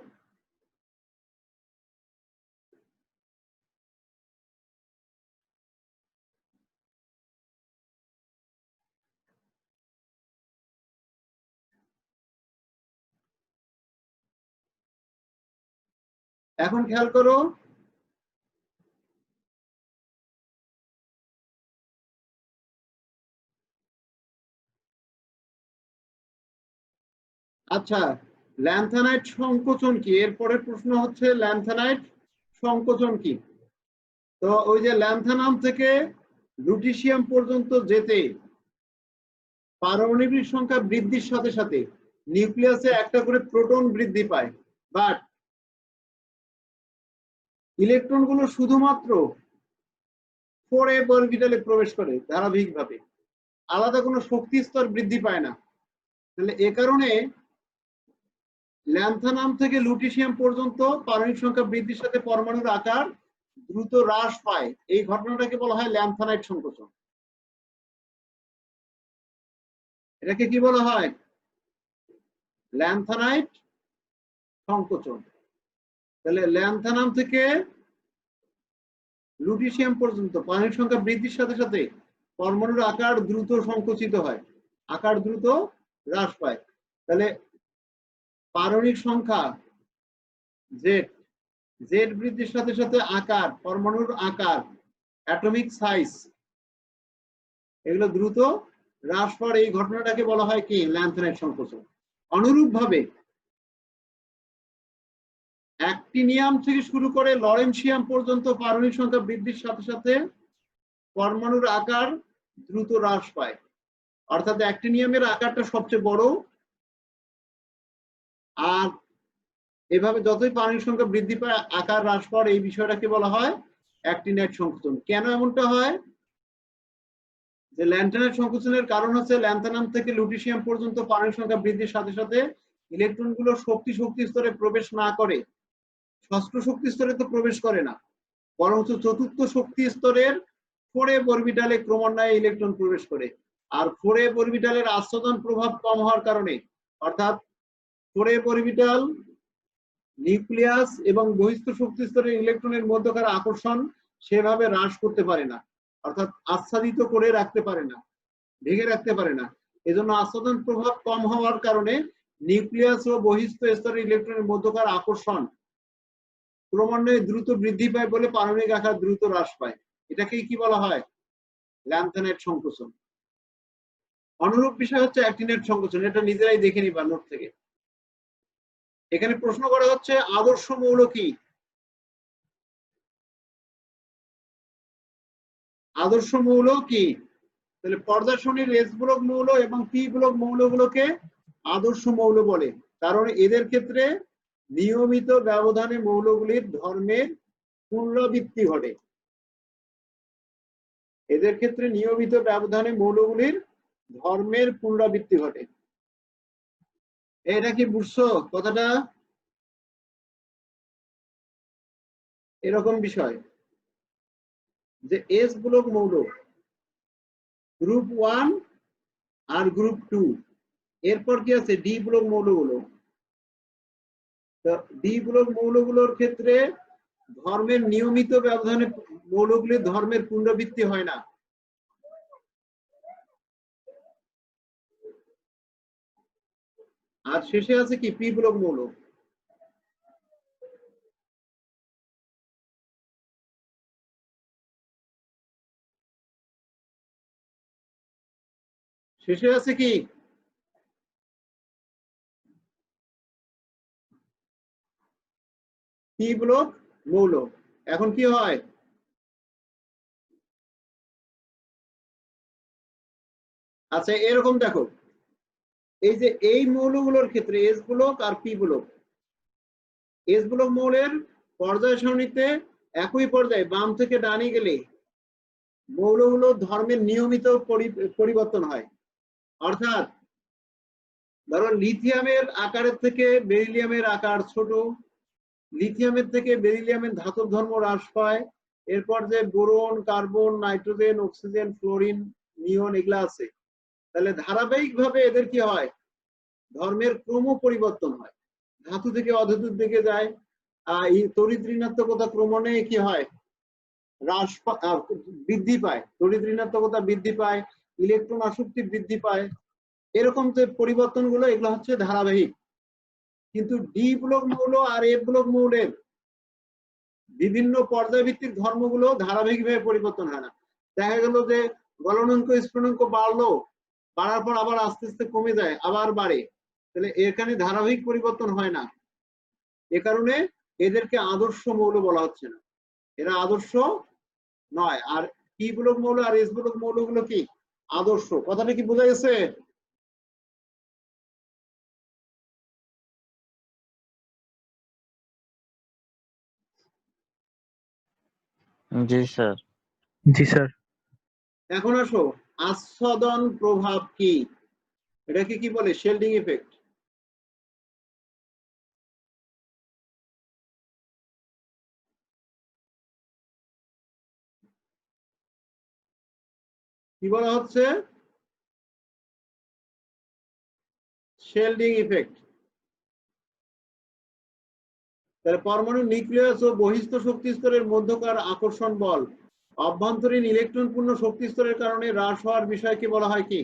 এখন খেয়াল করো, আচ্ছা ল্যান্থানাইট সংকোচন কি? এরপরের প্রশ্ন হচ্ছে ল্যান্থানাইট সংকোচন কি? তো ওই যে ল্যান্থানাম থেকে লুটিশিয়াম পর্যন্ত যেতে পারমাণবিক সংখ্যা বৃদ্ধির সাথে সাথে নিউক্লিয়াসে একটা করে প্রোটন বৃদ্ধি পায়, বাট ইলেকট্রন গুলো শুধুমাত্র 4s অরবিটালে প্রবেশ করে ধারাবাহিকভাবে, আলাদা কোনো শক্তি স্তর বৃদ্ধি পায় না। তাহলে এ কারণে ল্যান্থানাম থেকে লুটিশিয়াম পর্যন্ত পারমাণবিক সংখ্যা বৃদ্ধির সাথে পরমাণুর আকার দ্রুত হ্রাস পায়। এই ঘটনাটাকে বলা হয় ল্যান্থানাইট সংকোচন। এটাকে কি বলা হয়? ল্যান্থানাইট সংকোচন। তাহলে ল্যান্থানাম থেকে লুটিশিয়াম পর্যন্ত পারমাণবিক সংখ্যা বৃদ্ধির সাথে সাথে পরমাণুর আকার দ্রুত সংকুচিত হয়, আকার দ্রুত হ্রাস পায়। তাহলে পারমাণবিক সংখ্যা জেড, জেড বৃদ্ধির সাথে সাথে আকার, পরমাণুর আকার, অ্যাটমিক সাইজ, এগুলো দ্রুত হ্রাস পায়। এই ঘটনাটাকে বলা হয় কি? ল্যান্থনাইট সংকোচন। অনুরূপভাবে অ্যাক্টিনিয়াম থেকে শুরু করে লরেন্সিয়াম পর্যন্ত পারমাণবিক সংখ্যা বৃদ্ধির সাথে সাথে পরমাণুর আকার দ্রুত হ্রাস পায়। অর্থাৎ অ্যাক্টিনিয়ামের আকারটা সবচেয়ে বড়, আর এভাবে যতই পারমাণবিক সংখ্যা বৃদ্ধি পায় আকার হ্রাস পায়। এই বিষয়টাকে বলা হয় অ্যাক্টিনাইট সংকোচন। কেন এমনটা হয়? যে ল্যান্থনাইট সংকোচনের কারণ হচ্ছে ল্যান্থানাম থেকে লুটিসিয়াম পর্যন্ত পারমাণবিক সংখ্যা বৃদ্ধির সাথে সাথে ইলেকট্রনগুলো শক্তি স্তরে প্রবেশ না করে, ষষ্ঠ শক্তি স্তরে তো প্রবেশ করে না, বরঞ্চ চতুর্থ শক্তি স্তরের 4f অরবিটালে ক্রমান্বয়ে ইলেকট্রন প্রবেশ করে। আর 4f অরবিটালের আচ্ছাদন প্রভাব কম হওয়ার কারণে, অর্থাৎ 4f অরবিটাল নিউক্লিয়াস এবং বহিস্থ শক্তি স্তরের ইলেকট্রনের মধ্যকার আকর্ষণ সেভাবে হ্রাস করতে পারে না, অর্থাৎ আচ্ছাদিত করে রাখতে পারে না, ঢেকে রাখতে পারে না। এজন্য আচ্ছাদন প্রভাব কম হওয়ার কারণে নিউক্লিয়াস ও বহিস্থ স্তরের ইলেকট্রনের মধ্যকার আকর্ষণ ক্রমান্বয়ে দ্রুত বৃদ্ধি পায় বলে পারমাণবিক আকার দ্রুত হ্রাস পায়। এটাকেই কি বলা হয়? ল্যান্থনাইট সংকোচন। অনুরূপ বিষয় হচ্ছে অ্যাক্টিনাইট সংকোচন। এটা নিজেরাই দেখে নিবা নোট থেকে। এখানে প্রশ্ন করা হচ্ছে আদর্শ মৌল কি? আদর্শ মৌল কি? তাহলে পর্যায় সারণীর এস ব্লক মৌল এবং পি ব্লক মৌলগুলোকে আদর্শ মৌল বলে, কারণ এদের ক্ষেত্রে নিয়মিত ব্যবধানে মৌলগুলির ধর্মের পুনরাবৃত্তি ঘটে। এদের ক্ষেত্রে নিয়মিত ব্যবধানে মৌলগুলির ধর্মের পুনরাবৃত্তি ঘটে। এটা কি বুঝছো কথাটা? এরকম বিষয় যে এস ব্লক মৌল গ্রুপ 1 আর গ্রুপ 2, এরপর কি আছে? ডি ব্লক মৌলগুলো। ডি ব্লক মৌলগুলোর ক্ষেত্রে ধর্মের নিয়মিত ব্যবধানে মৌলগুলির ধর্মের পুনরাবৃত্তি হয় না। আর শেষে আছে কি? পি ব্লক মৌল। শেষে আছে কি? পি ব্লক মৌল। এখন কি হয়? আচ্ছা এরকম দেখো, এই যে এই মৌলগুলোর ক্ষেত্রে এস ব্লক আর পি ব্লক, এস ব্লক মৌলের পর্যায় সারণীতে একই পর্যায়ে বাম থেকে ডানে গেলে মৌলগুলো ধর্মের নিয়মিত পরিবর্তন হয়। অর্থাৎ ধরো লিথিয়ামের আকারের থেকে বেরিলিয়ামের আকার ছোট, লিথিয়ামের থেকে বেরিলিয়ামের ধাতব ধর্ম হ্রাস পায়। এরপর যে boron, carbon, nitrogen, oxygen, fluorine, neon এগুলা আছে, তাহলে ধারাবাহিকভাবে এদের কি হয়? ধর্মের ক্রম পরিবর্তন হয়, ধাতু থেকে অধাতুর দিকে যায়। তড়িৎ ঋণাত্মকতা ক্রমান্বয়ে কি হয়? হ্রাস বৃদ্ধি পায়, তড়িৎ ঋণাত্মকতা বৃদ্ধি পায়, ইলেকট্রন আসক্তি বৃদ্ধি পায়। এরকম যে পরিবর্তনগুলো এগুলো হচ্ছে ধারাবাহিক। কিন্তু ডি ব্লক মৌল আর এ ব্লক মৌলের বিভিন্ন পর্যায়ভিত্তিক ধর্মগুলো ধারাবাহিকভাবে পরিবর্তন হয় না। দেখা গেল যে গলনাঙ্ক স্ফুটনাঙ্ক বাড়লো, বাড়ার পর আবার আস্তে আস্তে কমে যায়, আবার বাড়ে, তাহলে এখানে ধারাবাহিক পরিবর্তন হয় না। এ কারণে এদেরকে আদর্শ মৌল বলা হচ্ছে না, এরা আদর্শ নয়। আর পি ব্লক মৌল আর এস ব্লক মৌলগুলো কি? আদর্শ। কথাটা কি বোঝা গেছে? জি স্যার। জি স্যার। এখন আসো, আচ্ছাদন প্রভাব কি? এটাকে কি বলে? শেল্ডিং ইফেক্ট। কি বলা হচ্ছে? শেল্ডিং ইফেক্ট। তাহলে পরমাণু নিউক্লিয়াস ও বহিস্থ শক্তি স্তরের মধ্যকার আকর্ষণ বল, অভ্যন্তরীণ ইলেকট্রন পূর্ণ শক্তি স্তরের কারণে হ্রাস হওয়ার বিষয়কে বলা হয় কি?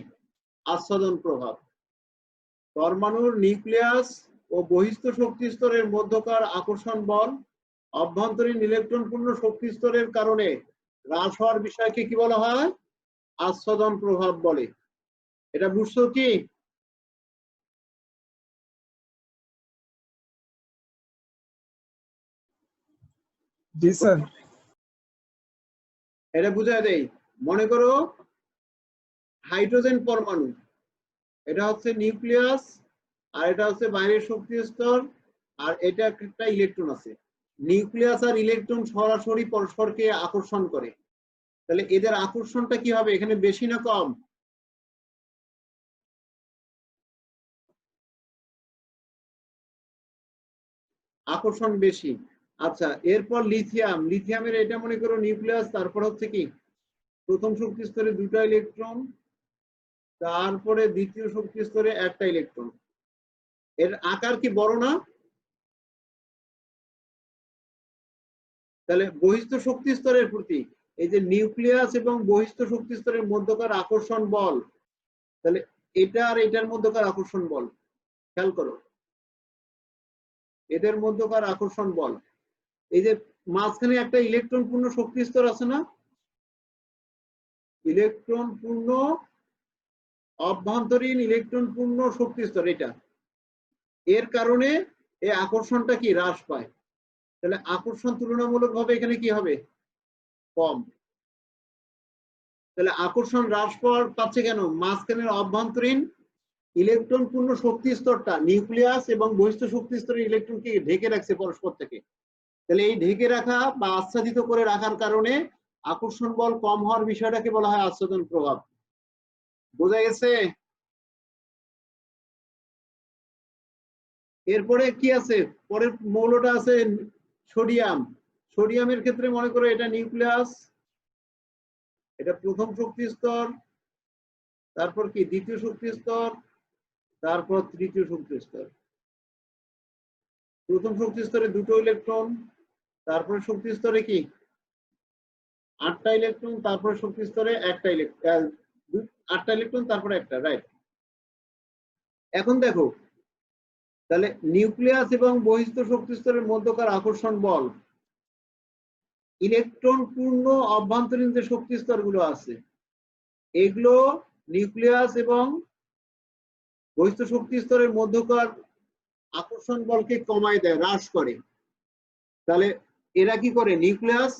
আচ্ছাদন প্রভাব। পরমাণুর নিউক্লিয়াস ও বহিস্থ শক্তি স্তরের মধ্যকার আকর্ষণ বল অভ্যন্তরীণ ইলেকট্রন পূর্ণ শক্তি স্তরের কারণে হ্রাস হওয়ার বিষয়কে কি বলা হয়? আচ্ছাদন প্রভাব বলে। এটা বুঝছো কি? জি স্যার। এটা বুঝায় দেই। মনে করো হাইড্রোজেন পরমাণু, এটা হচ্ছে নিউক্লিয়াস আর এটা হচ্ছে বাইরের শক্তি স্তর, আর এটা একটা ইলেকট্রন আছে। নিউক্লিয়াস আর ইলেকট্রন সরাসরি পরস্পরকে আকর্ষণ করে, তাহলে এদের আকর্ষণটা কি হবে এখানে, বেশি না কম? আকর্ষণ বেশি। আচ্ছা, এরপর লিথিয়াম, লিথিয়ামের এটা মনে করো নিউক্লিয়াস, তারপর হচ্ছে কি প্রথম শক্তি স্তরে দুটো ইলেকট্রন, তারপরে দ্বিতীয় শক্তি স্তরে একটা ইলেকট্রন। এর আকার কি বড় না? তাহলে বহিস্থ শক্তি স্তরের প্রতি এই যে নিউক্লিয়াস এবং বহিস্থ শক্তি স্তরের মধ্যকার আকর্ষণ বল, তাহলে এটা আর এটার মধ্যকার আকর্ষণ বল খেয়াল করো, এদের মধ্যকার আকর্ষণ বল, এই যে মাঝখানে একটা ইলেকট্রন পূর্ণ শক্তি স্তর আছে না, ইলেকট্রন পূর্ণ অভ্যন্তরীণ ইলেকট্রন পূর্ণ শক্তি স্তর, এটা এর কারণে এই আকর্ষণটা কি হ্রাস পায়। তাহলে আকর্ষণ তুলনামূলকভাবে এখানে কি হবে? কম। তাহলে আকর্ষণ হ্রাস পাচ্ছে কেন? মাঝখানের অভ্যন্তরীণ ইলেকট্রন পূর্ণ শক্তি স্তরটা নিউক্লিয়াস এবং বহিস্থ শক্তি স্তরের ইলেকট্রনকে ঢেকে রাখছে পরস্পর থেকে। তাহলে এই ঢেকে রাখা বা আচ্ছাদিত করে রাখার কারণে আকর্ষণ বল কম হওয়ার বিষয়টাকে বলা হয় আচ্ছাদন প্রভাব। বোঝা গেছে? এরপরে কি আছে? পরের মৌলটা আছে সোডিয়াম। সোডিয়ামের ক্ষেত্রে মনে করো এটা নিউক্লিয়াস, এটা প্রথম শক্তি স্তর, তারপর কি দ্বিতীয় শক্তি স্তর, তারপর তৃতীয় শক্তি স্তর। প্রথম শক্তি স্তরে দুটো ইলেকট্রন, তারপরে শক্তি স্তরে কি 8টা ইলেকট্রন, তারপরে শক্তি স্তরে একটা ইলেকট্রন, 8টা ইলেকট্রন তারপরে একটা, রাইট। এখন দেখো, তাহলে নিউক্লিয়াস এবং বহিস্থ শক্তি স্তরের মধ্যকার আকর্ষণ বল, ইলেকট্রন পূর্ণ অভ্যন্তরীণ যে শক্তি স্তরগুলো আছে এগুলো নিউক্লিয়াস এবং বহিস্থ শক্তি স্তরের মধ্যকার আকর্ষণ বলকে কমায় দেয়, হ্রাস করে। তাহলে এরা কি করে? নিউক্লিয়াস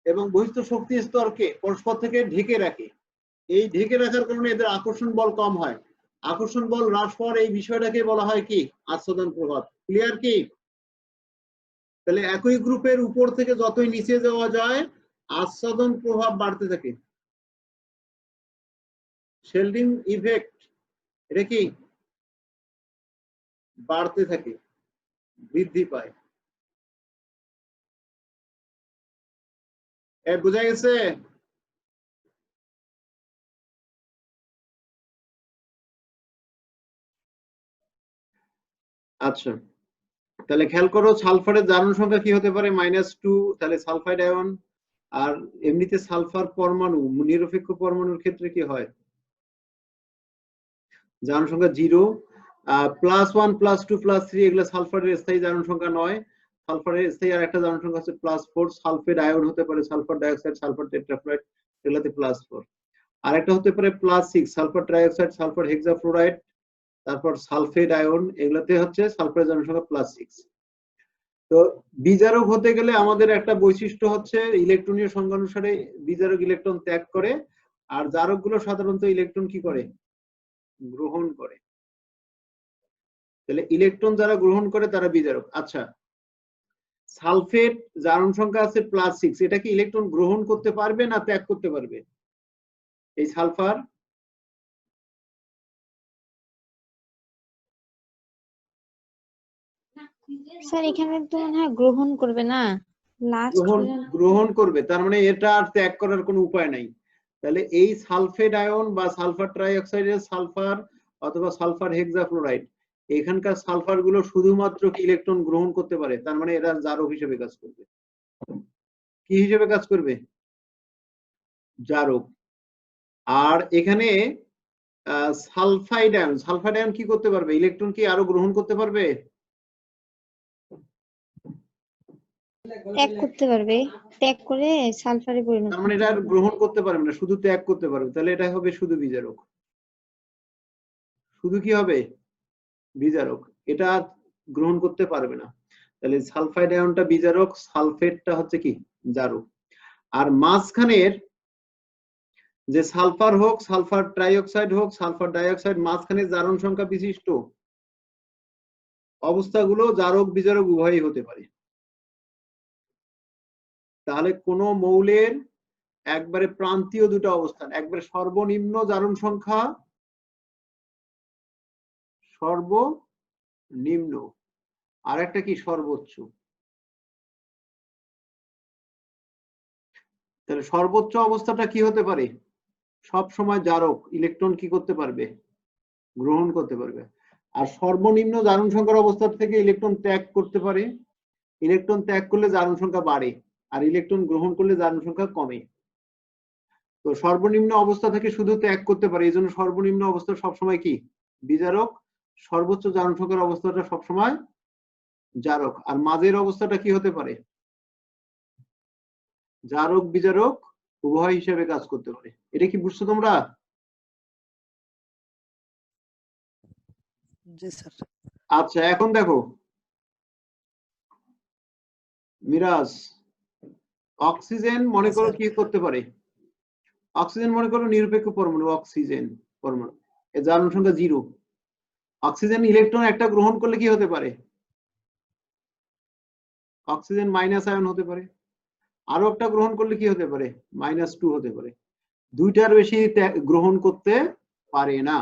এবং বহিস্থ শক্তি স্তরকে পরস্পর থেকে ঢেকে রাখে। এই ঢেকে রাখার কারণে এদের আকর্ষণ বল কম হয়। আকর্ষণ বল হ্রাস পাওয়ার এই বিষয়টাকে বলা হয় কি? আচ্ছাদন প্রভাব। ক্লিয়ার কি? তাহলে একই গ্রুপের উপর থেকে যতই নিচে যাওয়া যায় আচ্ছাদন প্রভাব বাড়তে থাকে। শেল্ডিং ইফেক্ট, এটা কি বাড়তে থাকে, বৃদ্ধি পায়। বোঝা গেছে? আচ্ছা, তাহলে খেয়াল করো সালফারের জারণ সংখ্যা কি হতে পারে? -2। তাহলে সালফাইড আয়ন। আর এমনিতে সালফার পরমাণু নিরপেক্ষ পরমাণুর ক্ষেত্রে কি হয়? জারণ সংখ্যা 0। +1 +2 +3 এগুলো সালফারের স্থায়ী জারণ সংখ্যা নয়। সালফারের স্থায়ী আর একটা জারণ সংখ্যা হচ্ছে +4। সালফেট আয়ন হতে পারে সালফার ডাইঅক্সাইড, সালফার টেট্রাফ্লুরাইড, এগুলোতে +4। আর একটা হতে পারে +6 সালফার ট্রাইঅক্সাইড, সালফার হেক্সাফ্লোরাইড, তারপর সালফেট আয়ন, এগুলোতে হচ্ছে সালফারের জারণ সংখ্যা +6। তো বিজারক হতে গেলে আমাদের একটা বৈশিষ্ট্য হচ্ছে ইলেকট্রনীয় সংখ্যা অনুসারে বিজারক ইলেকট্রন ত্যাগ করে, আর জারক গুলো সাধারণত ইলেকট্রন কি করে? গ্রহণ করে। তাহলে ইলেকট্রন যারা গ্রহণ করে তারা বিজারক। আচ্ছা, সালফেট জারণ সংখ্যা আছে +6, এটা কি ইলেকট্রন গ্রহণ করতে পারবে না ত্যাগ করতে পারবে? এই সালফার স্যার এখানে তো মনে হয় গ্রহণ করবে না, লাস্ট গ্রহণ করবে, তার মানে এটা আর ত্যাগ করার কোনো উপায় নাই। তাহলে এই সালফেট আয়ন বা সালফার ট্রাইঅক্সাইডের সালফার অথবা সালফার হেক্সাফ্লোরাইড, এখানকার সালফার গুলো শুধুমাত্র কি ইলেকট্রন গ্রহণ করতে পারে, তার মানে এরা জারক হিসেবে কাজ করবে। কি হিসেবে কাজ করবে? জারক। আর এখানে সালফাইড আয়ন কি করতে পারবে? ইলেকট্রন কি আরো গ্রহণ করতে পারবে? ত্যাগ করতে পারবে, ত্যাগ করে সালফারে পরিণত তার মানে এটা আর গ্রহণ করতে পারবে না, শুধু ত্যাগ করতে পারবে। তাহলে এটা হবে শুধু বিজারক। শুধু কি হবে? বিজারক। এটা গ্রহণ করতে পারবে না। তাহলে সালফাইড আয়নটা বিজারক, সালফেটটা হচ্ছে কি জারক। আর মাঝখানের যে সালফার হোক, সালফার ট্রাইঅক্সাইড হোক, সালফার ডাইঅক্সাইড, মাঝখানে জারণ সংখ্যা বিশিষ্ট অবস্থাগুলো জারক বিজারক উভয়ই হতে পারে। তাহলে কোন মৌলের একবারে প্রান্তীয় দুটো অবস্থান, একবারে সর্বনিম্ন জারণ সংখ্যা, সর্বনিম্ন, আর একটা কি সর্বোচ্চ। তাহলে সর্বোচ্চ অবস্থাটা কি হতে পারে? সব সময় জারক, ইলেকট্রন কি করতে পারবে? গ্রহণ করতে পারবে। আর সর্বনিম্ন জারণ সংখ্যার অবস্থা থেকে ইলেকট্রন ত্যাগ করতে পারে। ইলেকট্রন ত্যাগ করলে জারণ সংখ্যা বাড়ে, আর ইলেকট্রন গ্রহণ করলে জারণ সংখ্যা কমে। তো সর্বনিম্ন অবস্থা থেকে শুধু ত্যাগ করতে পারে, এই জন্য সর্বনিম্ন অবস্থা সবসময় কি বিজারক, সর্বোচ্চ জারণ সংখ্যার অবস্থাটা সবসময় জারক। আর মাঝের অবস্থাটা কি হতে পারে? জারক বিজারক উভয় হিসেবে কাজ করতে পারে। এটা কি বুঝছো তোমরা? জি স্যার। আচ্ছা, এখন দেখো মিরাজ, অক্সিজেন মনে করো কি করতে পারে? অক্সিজেন মনে করো নিরপেক্ষ পরমাণু, অক্সিজেন পরমাণু, এর জারণ সংখ্যা 0। অক্সিজেন ইলেকট্রন একটা গ্রহণ করলে কি হতে পারে? অক্সিজেন মাইনাস আয়ন হতে পারে। আরো একটা গ্রহণ করলে কি হতে পারে? -2 হতে পারে। দুইটার বেশি গ্রহণ করতে পারে না।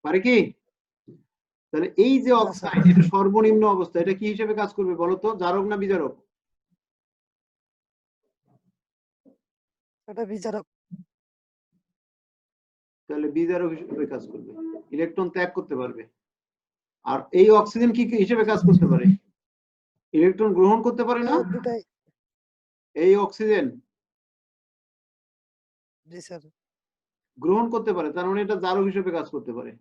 পারে কি? তাহলে এই যে অক্সাইড, এটা সর্বনিম্ন অবস্থা, এটা কি হিসেবে কাজ করবে বলতো? জারক না বিজারক? এটা বিজারক। তাহলে বিজারক হিসেবে কাজ করবে, ইলেকট্রন ত্যাগ করতে পারবে। আর এই অক্সিজেন কি হিসেবে কাজ করতে পারে? ইলেকট্রন গ্রহণ করতে পারে না দুটাই। এই অক্সিজেন? জি স্যার। গ্রহণ করতে পারে, তার মানে এটা জারক হিসেবে কাজ করতে পারে।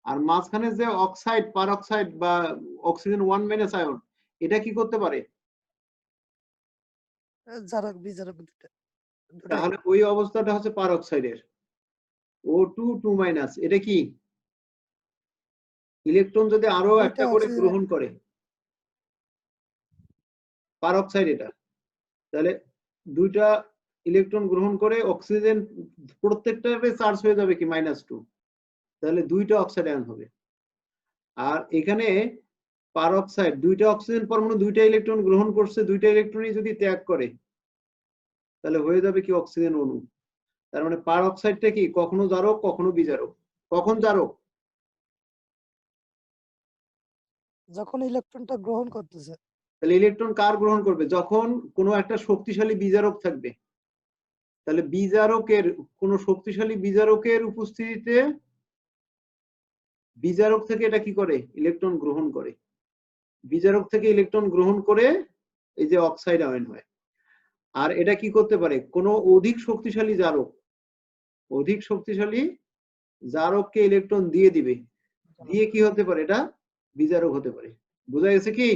আর মাঝখানে যে অক্সাইড, পারঅক্সাইড বা অক্সিজেন 1 আয়ন, এটা কি করতে পারে? জারক বিজারক দুটাই। তাহলে ওই অবস্থাটা হচ্ছে পারঅক্সাইডের, O2 2-। এটা কি ইলেকট্রন যদি আরো একটা করে গ্রহণ করে, পারঅক্সাইড এটা, তাহলে দুইটা ইলেকট্রন গ্রহণ করে অক্সিজেন প্রত্যেকটারে চার্জ হয়ে যাবে কি -2, তাহলে দুইটা অক্সাইড আয়ন হবে। আর এখানে পারঅক্সাইড দুইটা অক্সিজেন পরমাণু দুইটা ইলেকট্রন গ্রহণ করছে, দুইটা ইলেকট্রনই যদি ত্যাগ করে তাহলে হয়ে যাবে কি অক্সিজেন অণু। তার মানে পারঅক্সাইডটা কি কখনো জারক কখনো বিজারক। কখন জারক? যখন ইলেকট্রনটা গ্রহণ করতেছে। তাহলে ইলেকট্রন কার গ্রহণ করবে? যখন কোনো একটা শক্তিশালী বিজারক থাকবে। তাহলে বিজারকের, কোন শক্তিশালী বিজারকের উপস্থিতিতে বিজারক থেকে এটা কি করে? ইলেকট্রন গ্রহণ করে। বিজারক থেকে ইলেকট্রন গ্রহণ করে এই যে অক্সাইড আয়ন হয়। আর এটা কি করতে পারে? কোনো অধিক শক্তিশালী জারক, অধিক শক্তিশালী জারককে ইলেকট্রন দিয়ে দিবে, দিয়ে কি হতে পারে? এটা বিজারক হতে পারে। বোঝা গেছে কি?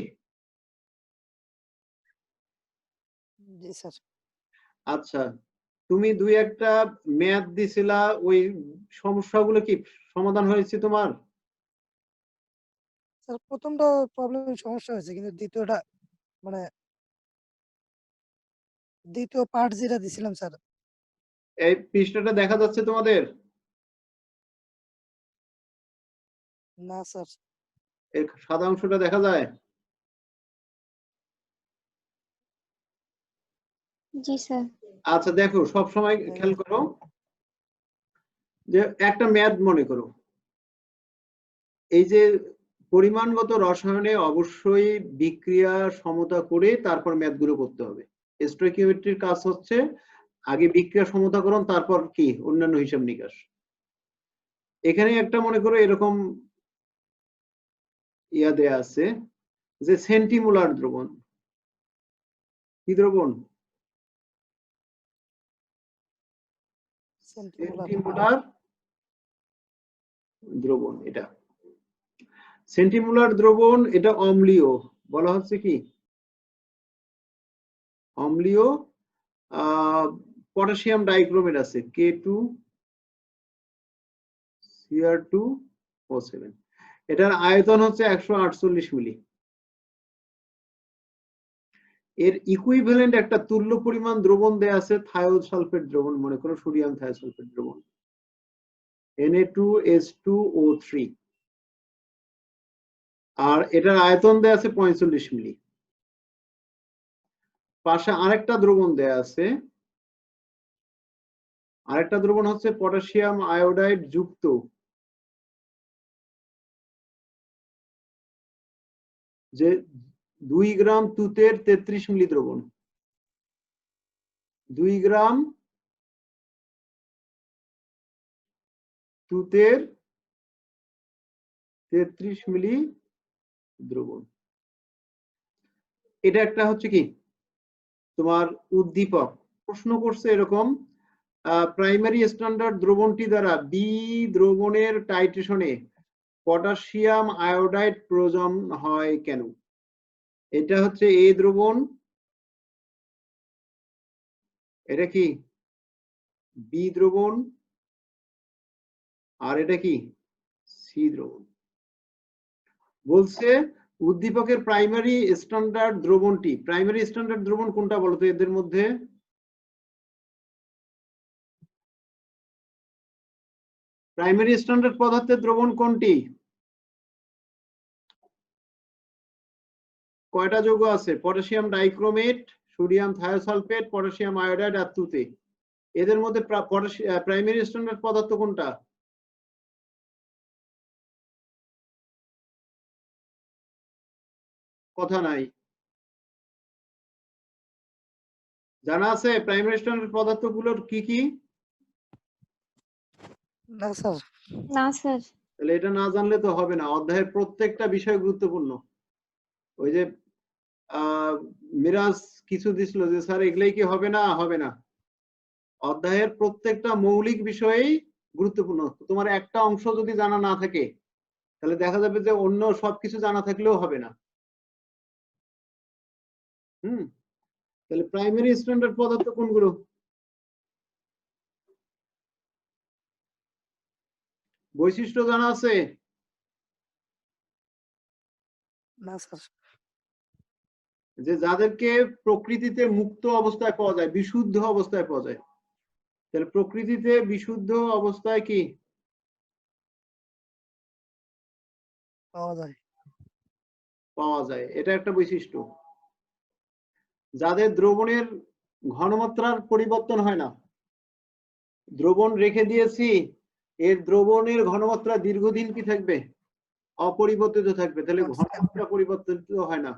জি স্যার। আচ্ছা, তুমি দুই একটা ম্যাথ দিছিলা, ওই সমস্যাগুলো কি সমাধান হয়েছে তোমার? স্যার প্রথমটা প্রবলেম সমস্যা হয়েছে, কিন্তু দ্বিতীয়টা মানে দ্বিতীয় পার্ট যেটা দিছিলাম স্যার। এই পৃষ্ঠাটা দেখা যাচ্ছে তোমাদের? না স্যার। এই সাদা অংশটা দেখা যায়? জি স্যার। আচ্ছা দেখো, সব সময় খেয়াল করো যে একটা ম্যাথ মনে করো, এই যে পরিমাণগত রসায়নে অবশ্যই বিক্রিয়া সমতা করে তারপর ম্যাথগুলো করতে হবে। স্টয়কিওমেট্রির কাজ হচ্ছে আগে বিক্রিয়া সমতাকরণ, তারপর কি অন্যান্য হিসাব নিকাশ। এখানে একটা মনে করো এরকম ইয়া দেয়া আছে যে সেন্টিমোলার দ্রবণ, কি দ্রবণ? সেন্টিমোলার দ্রবণ। এটা সেন্টিমোলার দ্রবণ, এটা অম্লীয়, বলা হচ্ছে কি অম্লীয়। পটাশিয়াম ডাইক্রোমেট আছে K2Cr2O7, এটার আয়তন হচ্ছে 148 মিলি। এর ইকুইভ্যালেন্ট একটা তুল্য পরিমাণ দ্রবণ দেয়া আছে থায়োসালফেট দ্রবণ, মনে করো সোডিয়াম থায়োসালফেট দ্রবণ Na2H2O3, আর এটার আয়তন দেয়া আছে 45 মিলি। পাশে আরেকটা দ্রবণ দেয়া আছে, আরেকটা দ্রবণ হচ্ছে পটাশিয়াম আয়োডাইড যুক্ত যে 2 গ্রাম তুতের 33 মিলি দ্রবণ, 2 গ্রাম তুতের 33 মিলি দ্রবণ। এটা একটা হচ্ছে কি তোমার উদ্দীপক। প্রশ্ন করছে এরকম, প্রাইমারি স্ট্যান্ডার্ড দ্রবণটি দ্বারা বি দ্রবণের টাইট্রেশনে পটাশিয়াম আয়োডাইড প্রয়োজন হয় কেন? এটা হচ্ছে এ দ্রবণ, এটা কি বি দ্রবণ, আর এটা কি সি দ্রবণ। বলছে উদ্দীপকের প্রাইমারি স্ট্যান্ডার্ড দ্রবণটি, প্রাইমারি স্ট্যান্ডার্ড দ্রবণ কোনটা বলতো এদের মধ্যে? প্রাইমারি স্ট্যান্ডার্ড পদার্থের দ্রবণ কোনটি? কয়টা যৌগ আছে? Potassium dichromate, sodium thiosulfate, potassium iodide আর তুতে। এদের মধ্যে প্রাইমারি স্ট্যান্ডার্ড পদার্থ কোনটা? কথা নাই, জানা আছে প্রাইমারি স্ট্যান্ডার্ড পদার্থগুলোর কি কি? না স্যার। না স্যার। তাহলে এটা না জানলে তো হবে না, অধ্যায়ের প্রত্যেকটা বিষয় গুরুত্বপূর্ণ। ওই যে মিরাজ কিছু দিছিল যে স্যার এগুলাই কি হবে না, হবে না। অধ্যায়ের প্রত্যেকটা মৌলিক বিষয়েই গুরুত্বপূর্ণ। তোমার একটা অংশ যদি জানা না থাকে তাহলে দেখা যাবে যে অন্য সবকিছু জানা থাকলেও হবে না। তাহলে প্রাইমারি স্ট্যান্ডার্ড পদার্থ কোনগুলো? বৈশিষ্ট্য জানা আছে? না স্যার। যে যাদেরকে প্রকৃতিতে মুক্ত অবস্থায় পাওয়া যায়, বিশুদ্ধ অবস্থায় পাওয়া যায়। তাহলে প্রকৃতিতে বিশুদ্ধ অবস্থায় কি পাওয়া যায়? পাওয়া যায়, এটা একটা বৈশিষ্ট্য। যাদের দ্রবণের ঘনমাত্রার পরিবর্তন হয় না, দ্রবণ রেখে দিয়েছি, এর দ্রবণের ঘনমাত্রা দীর্ঘদিন কি থাকবে? অপরিবর্তিত থাকবে। তাহলে ঘনমাত্রা পরিবর্তিত হয় না,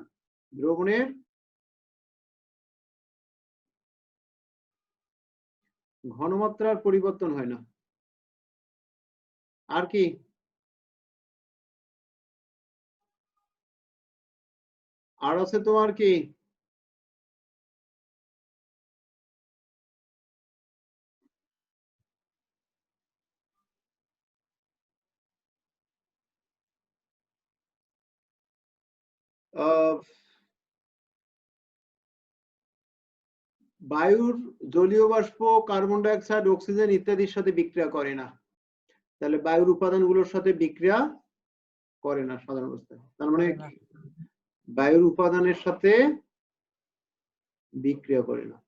দ্রবণের ঘনমাত্রার পরিবর্তন হয় না। আর কি? আর আছে তোমার কি? বায়ুর জলীয় বাষ্প, কার্বন ডাই অক্সাইড, অক্সিজেন ইত্যাদির সাথে বিক্রিয়া করে না। তাহলে বায়ুর উপাদানগুলোর সাথে বিক্রিয়া করে না সাধারণ অবস্থায়। তার মানে বায়ুর উপাদানের সাথে বিক্রিয়া করে না।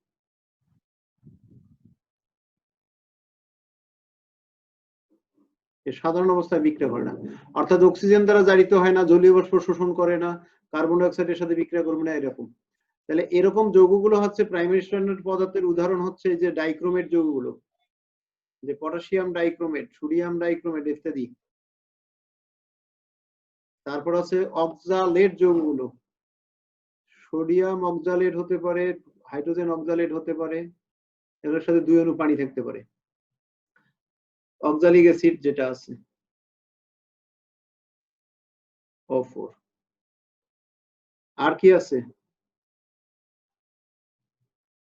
সাধারণ অবস্থায় বিক্রিয়া করে না, অর্থাৎ অক্সিজেন দ্বারা জারিত হয় না, জলীয় বাষ্প শোষণ করে না, কার্বন ডাই অক্সাইডের সাথে বিক্রিয়া করবে না, এরকম। তাহলে এরকম যৌগগুলো হচ্ছে প্রাইমারি স্ট্যান্ডার্ড পদার্থের উদাহরণ হচ্ছে যে ডাইক্রোমেট যৌগগুলো, যে পটাশিয়াম ডাইক্রোমেট, সোডিয়াম ডাইক্রোমেট ইত্যাদি। তারপর আছে অক্সালেট যৌগগুলো, সোডিয়াম অক্সালেট হতে পারে, হাইড্রোজেন অক্সালেট হতে পারে, এগুলোর সাথে 2 অণু পানি থাকতে পারে। অক্সালিক অ্যাসিড যেটা আছে O4। আর কি আছে?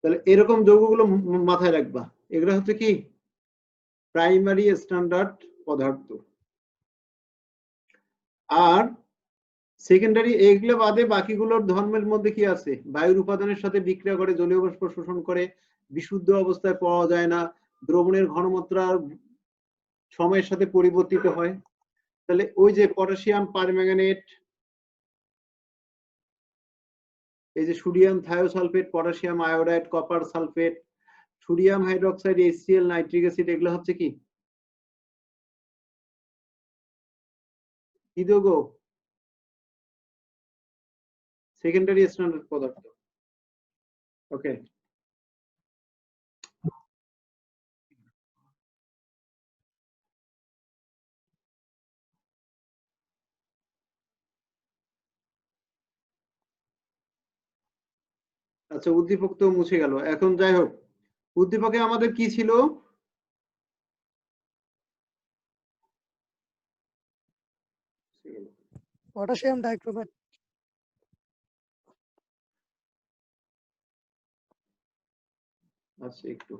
তাহলে এরকম যৌগগুলো মাথায় রাখবা। এগুলো হচ্ছে কি প্রাইমারি স্ট্যান্ডার্ড পদার্থ। আর সেকেন্ডারি এইগুলো বাদে বাকিগুলোর ধর্মের মধ্যে কি আছে? বায়ুর উপাদানের সাথে বিক্রিয়া করে, জলীয় বাষ্প শোষণ করে, বিশুদ্ধ অবস্থায় পাওয়া যায় না, দ্রবণের ঘনমাত্রা সময়ের সাথে পরিবর্তিত হয়। তাহলে ওই যে পটাশিয়াম পারম্যাঙ্গানেট, এই যে sodium thiosulfate, potassium iodide, copper sulphate, sodium hydroxide, HCl, nitric acid, এগুলো হচ্ছে কি যৌগ? সেকেন্ডারি স্ট্যান্ডার্ড পদার্থ। ওকে, আচ্ছা উদ্দীপক তো মুছে গেল। এখন যাই হোক, উদ্দীপকে আমাদের কি ছিল? Potassium dichromate. আচ্ছা একটু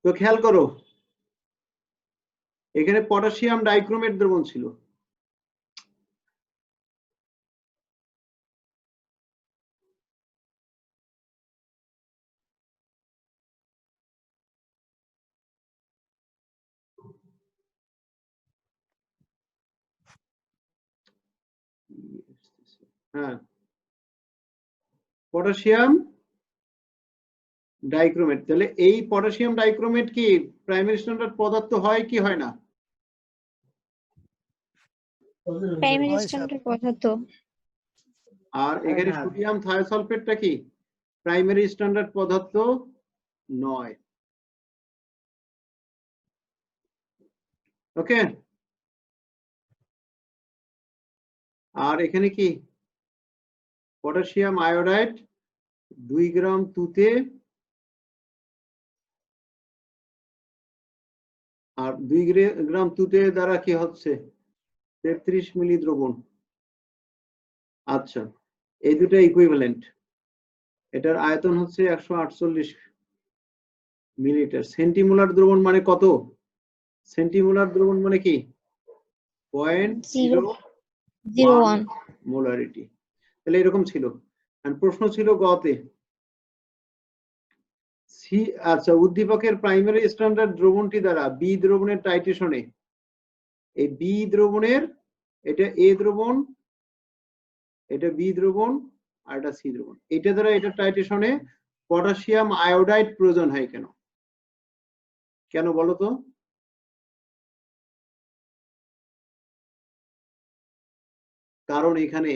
তো খেয়াল করো, এখানে পটাশিয়াম ডাইক্রোমেট দ্রবণ ছিল। হ্যাঁ, পটাশিয়াম ডাইক্রোমেট। তাহলে এই পটাশিয়াম ডাইক্রোমেট কি প্রাইমারি স্ট্যান্ডার্ড পদার্থ হয় কি হয় না? প্রাইমারি হয় স্যার। স্ট্যান্ডার্ড পদার্থ। আর এখানে সোডিয়াম থায়োসালফেটটা কি প্রাইমারি স্ট্যান্ডার্ড পদার্থ নয়। ওকে, আর এখানে কি পটাশিয়াম আয়োডাইড 2 গ্রাম তুতে আর 2 গ্রাম তুতে দ্বারা কি হচ্ছে 33 মিলি দ্রবণ। আচ্ছা, এই দুটো ইকুইভ্যালেন্ট। এটার আয়তন হচ্ছে 148 মিলিলিটার। সেন্টিমোলার দ্রবণ মানে কত? সেন্টিমোলার দ্রবণ মানে কি 0.01 মোলারিটি। তাহলে এরকম ছিল। প্রশ্ন ছিল গতে সি। আচ্ছা, উদ্দীপকের প্রাইমারি স্ট্যান্ডার্ড দ্রবণটি দ্বারা বি দ্রবণের টাইট্রেশনে, এই বি দ্রবণের, এটা এ দ্রবণ, এটা বি দ্রবণ, আর এটা সি দ্রবণ, এটা দ্বারা এটা টাইট্রেশনে পটাশিয়াম আয়োডাইড প্রয়োজন হয় কেন? কেন বলো তো? কারণ এখানে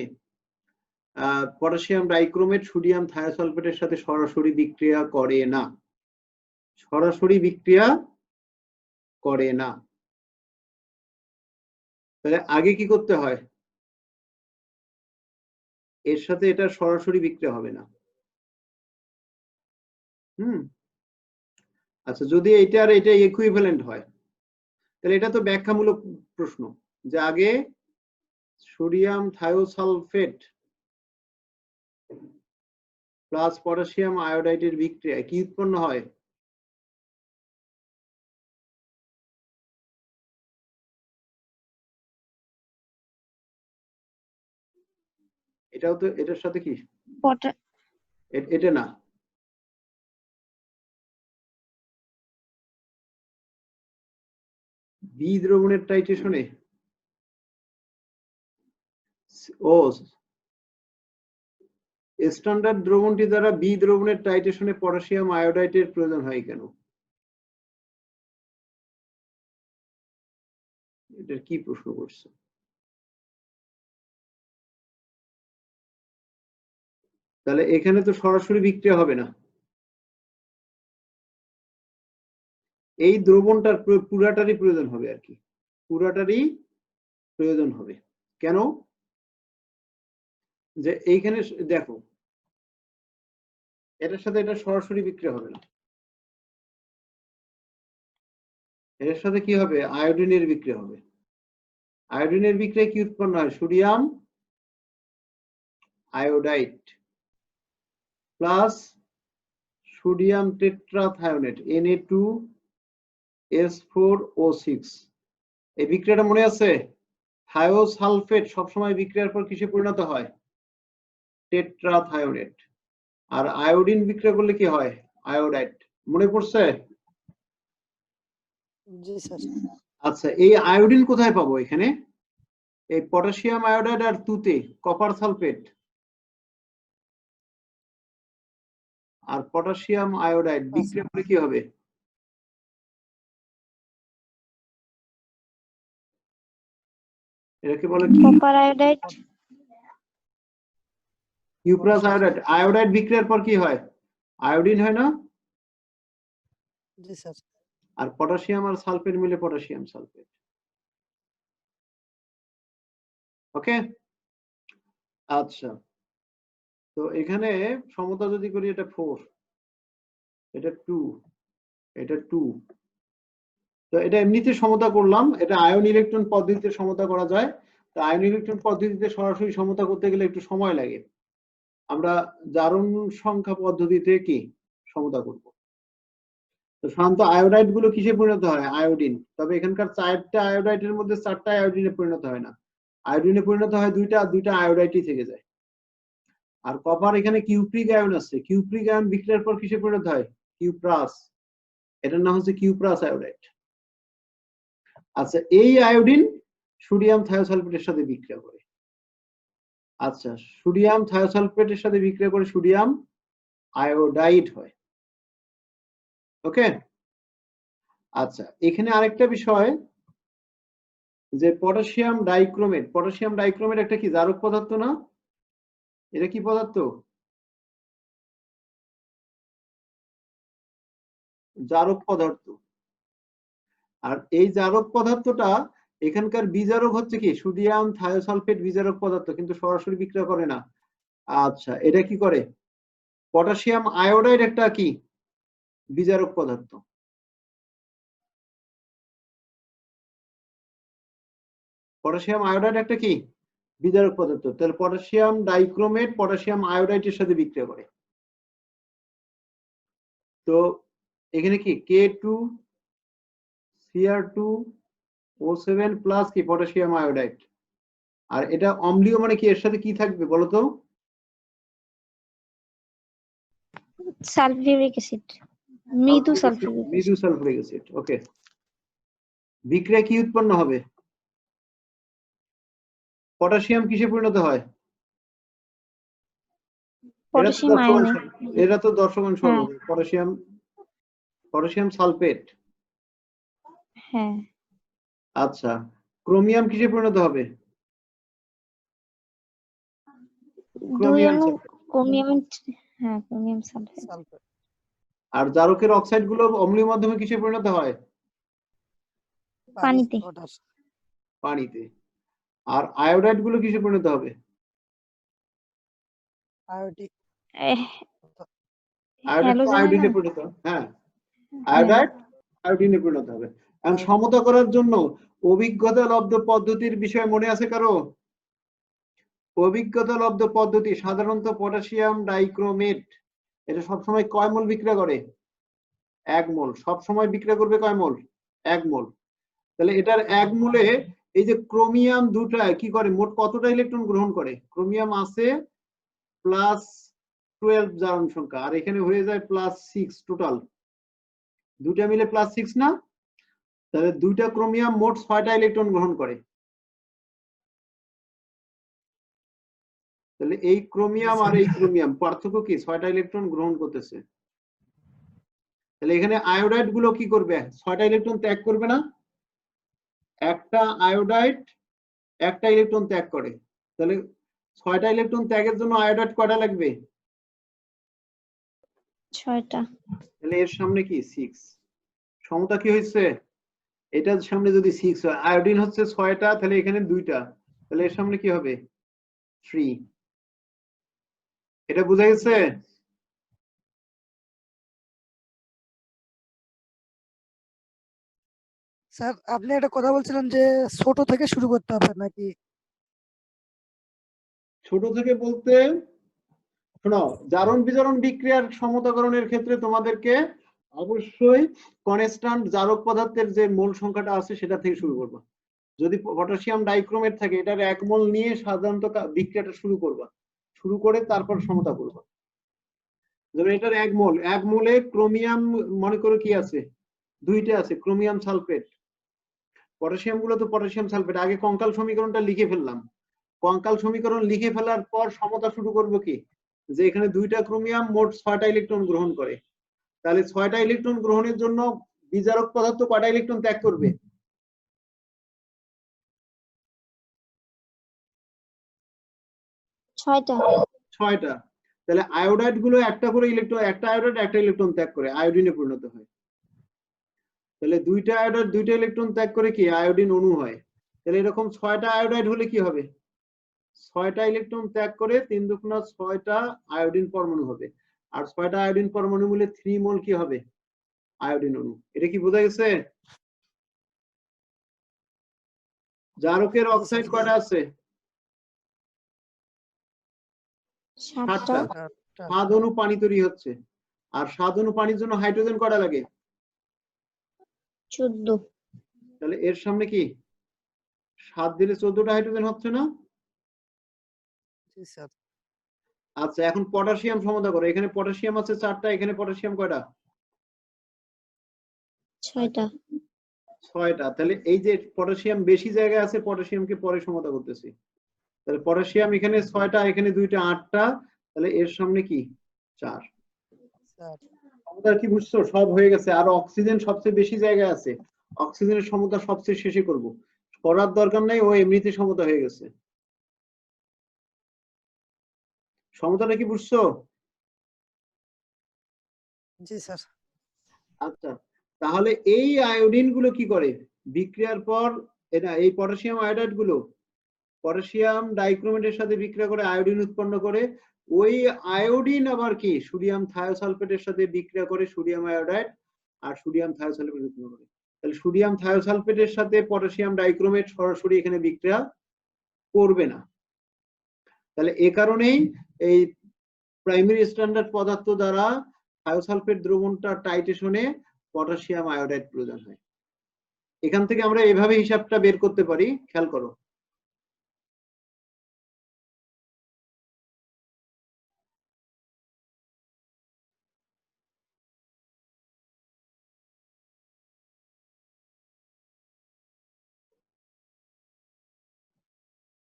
পটাশিয়াম ডাইক্রোমেট সোডিয়াম থায়োসালফেটের সাথে সরাসরি বিক্রিয়া করে না, সরাসরি বিক্রিয়া করে না। তাহলে আগে কি করতে হয়? এর সাথে এটা সরাসরি বিক্রিয়া হবে না। আচ্ছা, যদি এটা আর এটা ইকুইভ্যালেন্ট হয় তাহলে এটা তো ব্যাখ্যামূলক প্রশ্ন, যে আগে সোডিয়াম থায়োসালফেট প্লাস পটাশিয়াম আয়োডাইডের বিক্রিয়ায় কি উৎপন্ন হয়? এটাও তো এটার সাথে কি এটা না, বি দ্রবণের টাইট্রেশনে ও স্ট্যান্ডার্ড দ্রবণটি দ্বারা বি দ্রবণের টাইট্রেশনে পটাশিয়াম আয়োডাইডের প্রয়োজন হয় কেন? এটার কি প্রশ্ন করছে? তাহলে এখানে তো সরাসরি বিক্রিয়া হবে না, এই দ্রবণটার পুরাটারই প্রয়োজন হবে আর কি, পুরাটারই প্রয়োজন হবে। কেন? যে এইখানে দেখো, এটার সাথে এটা সরাসরি বিক্রিয়া হবে না, এর সাথে কি হবে? আয়োডিনের বিক্রিয়া হবে। আয়োডিনের বিক্রিয়া কি উৎপন্ন হয়? Sodium iodide plus sodium tetrathionate Na2 S4O6 এই বিক্রিয়াটা মনে আছে? থায়োসালফেট সবসময় বিক্রিয়ার পর কিসে পরিণত হয়? টেট্রাথায়োনেট। আর আয়োডিন বিক্রিয়া করলে কি হয়? আয়োডাইড। মনে পড়ছে? জি স্যার। আচ্ছা, এই আয়োডিন কোথায় পাবো? এখানে এই পটাশিয়াম আয়োডাইড আর তুতে কপার সালফেট আর পটাশিয়াম আয়োডাইড বিক্রিয়া করে কি হবে? এটাকে বলে কি? Copper iodide. Cuprous iodide. Iodide বিক্রিয়ার পর কি হয়? আয়োডিন হয় না? জি স্যার। আর পটাশিয়াম আর সালফেট মিলে পটাশিয়াম সালফেট। ওকে, আচ্ছা, তো এখানে সমতা যদি করি, এটা 4, এটা 2, এটা 2, তো এটা এমনিতে সমতা করলাম। এটা আয়ন ইলেকট্রন পদ্ধতিতে সমতা করা যায়। তো আয়ন ইলেকট্রন পদ্ধতিতে সরাসরি সমতা করতে গেলে একটু সময় লাগে। আমরা জারণ সংখ্যা পদ্ধতিতে কি সমতা করব। তো সাধারণত আয়োডাইড গুলো কিসে পরিণত হয়? আয়োডিন। তবে এখানকার 4টা আয়োডাইডের মধ্যে 4টা আয়োডিনে পরিণত হয় না, আয়োডিনে পরিণত হয় 2টা, আর 2টা আয়োডাইডই থেকে যায়। আর কপার এখানে কিউপ্রিক আয়ন আছে, কিউপ্রিক আয়ন বিক্রিয়ার পর কিসে পরিণত হয়? কিউপ্রাস। এটার নাম হচ্ছে কিউপ্রাস আয়োডাইড। আচ্ছা, এই আয়োডিন সোডিয়াম থায়োসালফেটের সাথে বিক্রিয়া করে। আচ্ছা, সোডিয়াম থায়োসালফেটের সাথে বিক্রিয়া করে সোডিয়াম আয়োডাইড হয়। ওকে, আচ্ছা, এখানে আরেকটা বিষয় যে পটাশিয়াম ডাইক্রোমেট। পটাশিয়াম ডাইক্রোমেট একটা কি জারক পদার্থ না? এটা কি পদার্থ? জারক পদার্থ। আর এই জারক পদার্থটা এখানকার বিজারক হচ্ছে কি সোডিয়াম থায়োসালফেট বিজারক পদার্থ, কিন্তু সরাসরি বিক্রিয়া করে না। আচ্ছা, এটা কি করে? পটাশিয়াম আয়োডাইড একটা কি বিজারক পদার্থ। পটাশিয়াম আয়োডাইড একটা কি বিজারক পদার্থ। তাহলে পটাশিয়াম ডাইক্রোমেট পটাশিয়াম আয়োডাইডের সাথে বিক্রিয়া করে। তো এখানে কি K2Cr2O7 প্লাস কি পটাশিয়াম আয়োডাইড। আর এটা অম্লীয় মানে কি? এর সাথে কি থাকবে বলতো? সালফিউরিক অ্যাসিড, মৃদু সালফিউরিক মৃদু সালফিউরিক অ্যাসিড। ওকে, বিক্রিয়া কি উৎপন্ন হবে? পটাশিয়াম কিসে পরিণত হয়? পটাশিয়াম আয়নে। এরা তো দর্শকগণ হ্যাঁ। Potassium sulphate. হ্যাঁ। আচ্ছা, ক্রোমিয়াম কিসে পরিণত হবে? Chromium sulphate. ক্রোমিয়াম। হ্যাঁ, ক্রোমিয়াম সালফেট। সালফেট। আর জারকের অক্সাইড গুলো অম্লীয় মাধ্যমে কিসে পরিণত হয়? পানিতে। পটাশ। পানিতে। আর আয়োডাইড গুলো কিসে পরিণত হবে? আয়োডিক। আয়োডাইড তো হ্যালোজেন আয়োডিনে আয়ন। পরিণত। হ্যাঁ, আয়োডাইড আয়োডিনে পরিণত হবে। এখন সমতা করার জন্য অভিজ্ঞতা লব্ধ পদ্ধতির বিষয় মনে আছে কারো? অভিজ্ঞতা লব্ধ পদ্ধতি সাধারণত পটাশিয়াম ডাইক্রোমেট এটা সবসময় কয় মোল বিক্রিয়া করে? 1 মোল। সবসময় বিক্রিয়া করবে কয় মোল? 1 মোল। তাহলে এটার 1 মোলে এই যে ক্রোমিয়াম দুটা কি করে, মোট কতটা ইলেকট্রন গ্রহণ করে? ক্রোমিয়াম আছে +12 জারণ সংখ্যা, আর এখানে হয়ে যায় +6 টোটাল। দুটা মিলে +6 না? তাহলে দুইটা ক্রোমিয়াম মোট 6টা ইলেকট্রন গ্রহণ করে। তাহলে এই ক্রোমিয়াম আর এই ক্রোমিয়াম পার্থক্য কি? 6টা ইলেকট্রন গ্রহণ করতেছে। তাহলে এখানে আয়োডাইড গুলো কি করবে? 6টা ইলেকট্রন ত্যাগ করবে না? একটা আয়োডাইড একটা ইলেকট্রন ত্যাগ করে। তাহলে 6টা ইলেকট্রন ত্যাগের জন্য আয়োডাইড কয়টা লাগবে? 6টা। তাহলে এর সামনে কি 6। সমতা কি হয়েছে? এটার সামনে যদি 6 হয়, আয়োডিন হচ্ছে 6টা, তাহলে এখানে 2টা, তাহলে এর সামনে কি হবে? 3। এটা বোঝা গেছে? স্যার আপনি একটা কথা বলছিলেন যে ছোট থেকে শুরু করতে হবে নাকি? ছোট থেকে বলতে শোনো, জারণ বিজারণ বিক্রিয়ার সমতাকরণের ক্ষেত্রে তোমাদেরকে অবশ্যই কনস্ট্যান্ট জারক পদার্থের যে মোল সংখ্যাটা আছে সেটা থেকে শুরু করবা। যদি পটাশিয়াম ডাইক্রোমেট থাকে এটার 1 মোল নিয়ে সাধারণত বিক্রিয়াটা শুরু করবা, শুরু করে তারপর সমতা করবা। যেমন এটার 1 মোলে ক্রোমিয়াম মনে করো কি আছে, 2টা আছে, ক্রোমিয়াম সালফেট। পটাশিয়াম গুলো তো পটাশিয়াম সালফেট। আগে কঙ্কাল সমীকরণটা লিখে ফেললাম, কঙ্কাল সমীকরণ লিখে ফেলার পর সমতা শুরু করব কি, যে এখানে 2টা ক্রোমিয়াম মোট 6টা ইলেকট্রন গ্রহণ করে, তাহলে 6টা ইলেকট্রন গ্রহণের জন্য বিজারক পদার্থ কয়টা ইলেকট্রন ত্যাগ করবে? 6টা। 6টা। তাহলে আয়োডাইড গুলো একটা করে ইলেকট্রন, একটা আয়োডাইড একটা ইলেকট্রন ত্যাগ করে আয়োডিনে পরিণত হয়। তাহলে 2টা আয়োডাইড 2টা ইলেকট্রন ত্যাগ করে কি আয়োডিন অণু হয়। তাহলে এরকম 6টা আয়োডাইড হলে কি হবে, 6টা ইলেকট্রন ত্যাগ করে 3 দুগুণা 6টা আয়োডিন পরমাণু হবে। আর 6টা আয়োডিন পরমাণু মিলে 3 মোল কি হবে, আয়োডিন অণু। এটা কি বোঝা গেছে? জারকের অক্সাইড কয়টা আছে? 7টা। 7টা। 7 অণু পানি তৈরি হচ্ছে। আর 7 অণু পানির জন্য হাইড্রোজেন কয়টা লাগে? 14। তাহলে এর সামনে কি 7 দিলে 14টা হাইড্রোজেন হচ্ছে না? জি স্যার। আচ্ছা, এখন পটাশিয়াম সমতা করো। এখানে পটাশিয়াম আছে 4টা, এখানে পটাশিয়াম কয়টা? 6টা। 6টা। তাহলে এই যে পটাশিয়াম বেশি জায়গায় আছে, পটাশিয়ামকে পরে সমতা করতেছি। তাহলে পটাশিয়াম এখানে 6টা, এখানে 2টা, 8টা। তাহলে এর সামনে কি 4। স্যার সমতা কি বুঝছো? সব হয়ে গেছে। আর অক্সিজেন সবচেয়ে বেশি জায়গায় আছে, অক্সিজেনের সমতা সবচেয়ে শেষে করব, করার দরকার নাই, ও এমনিতে সমতা হয়ে গেছে। সমতাটা কি বুঝছো? জি স্যার। আচ্ছা, তাহলে এই আয়োডিন গুলো কি করে বিক্রিয়ার পর, এটা এই পটাশিয়াম আয়োডাইড গুলো পটাশিয়াম ডাইক্রোমেটের সাথে বিক্রিয়া করে আয়োডিন উৎপন্ন করে। ওই আয়োডিন আবার কি সোডিয়াম থায়োসালফেটের সাথে বিক্রিয়া করে সোডিয়াম আয়োডাইড, আর সোডিয়াম থায়োসালফেট উৎপন্ন করে। তাহলে সোডিয়াম থায়োসালফেটের সাথে পটাশিয়াম ডাইক্রোমেট সরাসরি এখানে বিক্রিয়া করবে না। তাহলে এ কারণেই এই প্রাইমারি স্ট্যান্ডার্ড পদার্থ দ্বারা থায়োসালফেট দ্রবণটা টাইটেশনে পটাশিয়াম আয়োডাইড প্রয়োজন হয়। এখান থেকে আমরা এভাবে হিসাবটা বের করতে পারি, খেয়াল করো।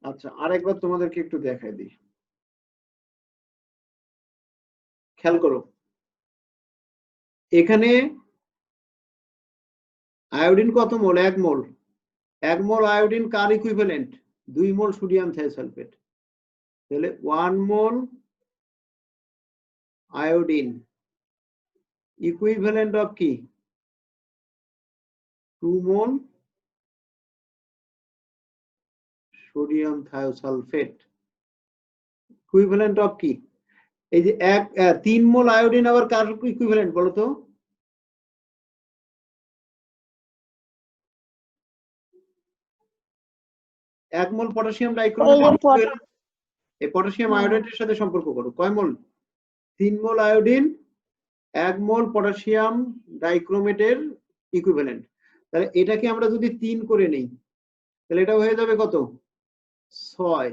আচ্ছা, আরেকবার তোমাদেরকে একটু দেখাই দিই, খেয়াল করো। এখানে আয়োডিন কত মোল? 1 মোল। 1 মোল আয়োডিন কার ইকুইভ্যালেন্ট? 2 মোল সোডিয়াম থায়োসালফেট। তাহলে 1 মোল আয়োডিন ইকুইভ্যালেন্ট অফ কি 2 মোল সোডিয়াম থায়োসালফেট। ইকুইভ্যালেন্ট অফ কি, এই যে 3 মোল আয়োডিন আবার কার ইকুইভ্যালেন্ট বলো তো? এক মোল পটাশিয়াম ডাইক্রোমেট। এই পটাশিয়াম আয়োডাইডের সাথে সম্পর্ক করো, কয় mole? 3 mole iodine 1 mole potassium ডাইক্রোমেটের ইকুইভ্যালেন্ট। তাহলে এটাকে আমরা যদি 3 করে নেই, তাহলে এটা হয়ে যাবে কত? 6।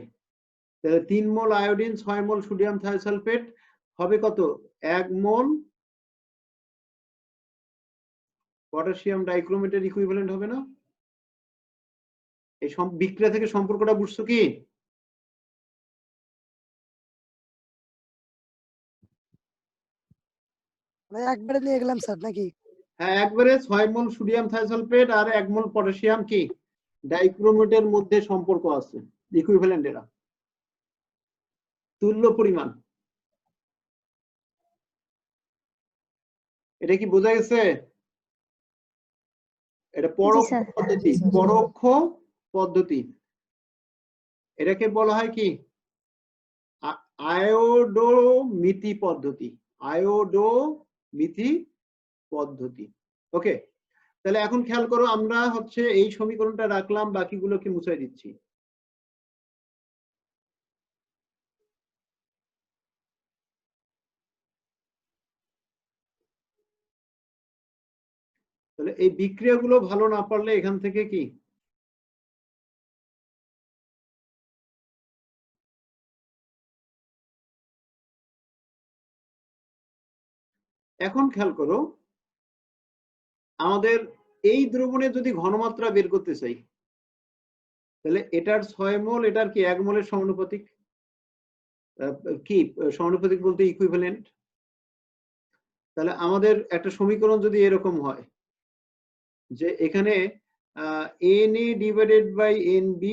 তাহলে 3 মোল আয়োডিন 6 মোল সোডিয়াম থায়োসালফেট হবে কত? 1 মোল পটাশিয়াম ডাইক্রোমেটের ইকুইভ্যালেন্ট হবে না? এই বিক্রিয়া থেকে সম্পর্কটা বুঝছো কি? মানে একবারে নিয়ে গেলাম স্যার নাকি? হ্যাঁ, একবারে 6 মোল সোডিয়াম থায়োসালফেট আর 1 মোল পটাশিয়াম কি ডাইক্রোমেটের মধ্যে সম্পর্ক আছে, ইকুইভ্যালেন্ট, এরা তুল্য পরিমাণ। এটা কি বোঝা গেছে? এটা পরোক্ষ পদ্ধতি, পরোক্ষ পদ্ধতি। এটাকে বলা হয় কি আয়োডোমিতি পদ্ধতি, আয়োডোমিতি পদ্ধতি। ওকে, তাহলে এখন খেয়াল করো, আমরা হচ্ছে এই সমীকরণটা রাখলাম, বাকিগুলোকে মুছাই দিচ্ছি। তাহলে এই বিক্রিয়াগুলো ভালো না পারলে এখান থেকে কি এখন খেয়াল করো, আমাদের এই দ্রবণের যদি ঘনমাত্রা বের করতে চাই তাহলে এটার 6 মোল এটার কি 1 মোলের সমানুপাতিক, কি সমানুপাতিক বলতে ইকুইভ্যালেন্ট। তাহলে আমাদের একটা সমীকরণ যদি এরকম হয় যে এখানে Na ডিভাইডেড বাই Nb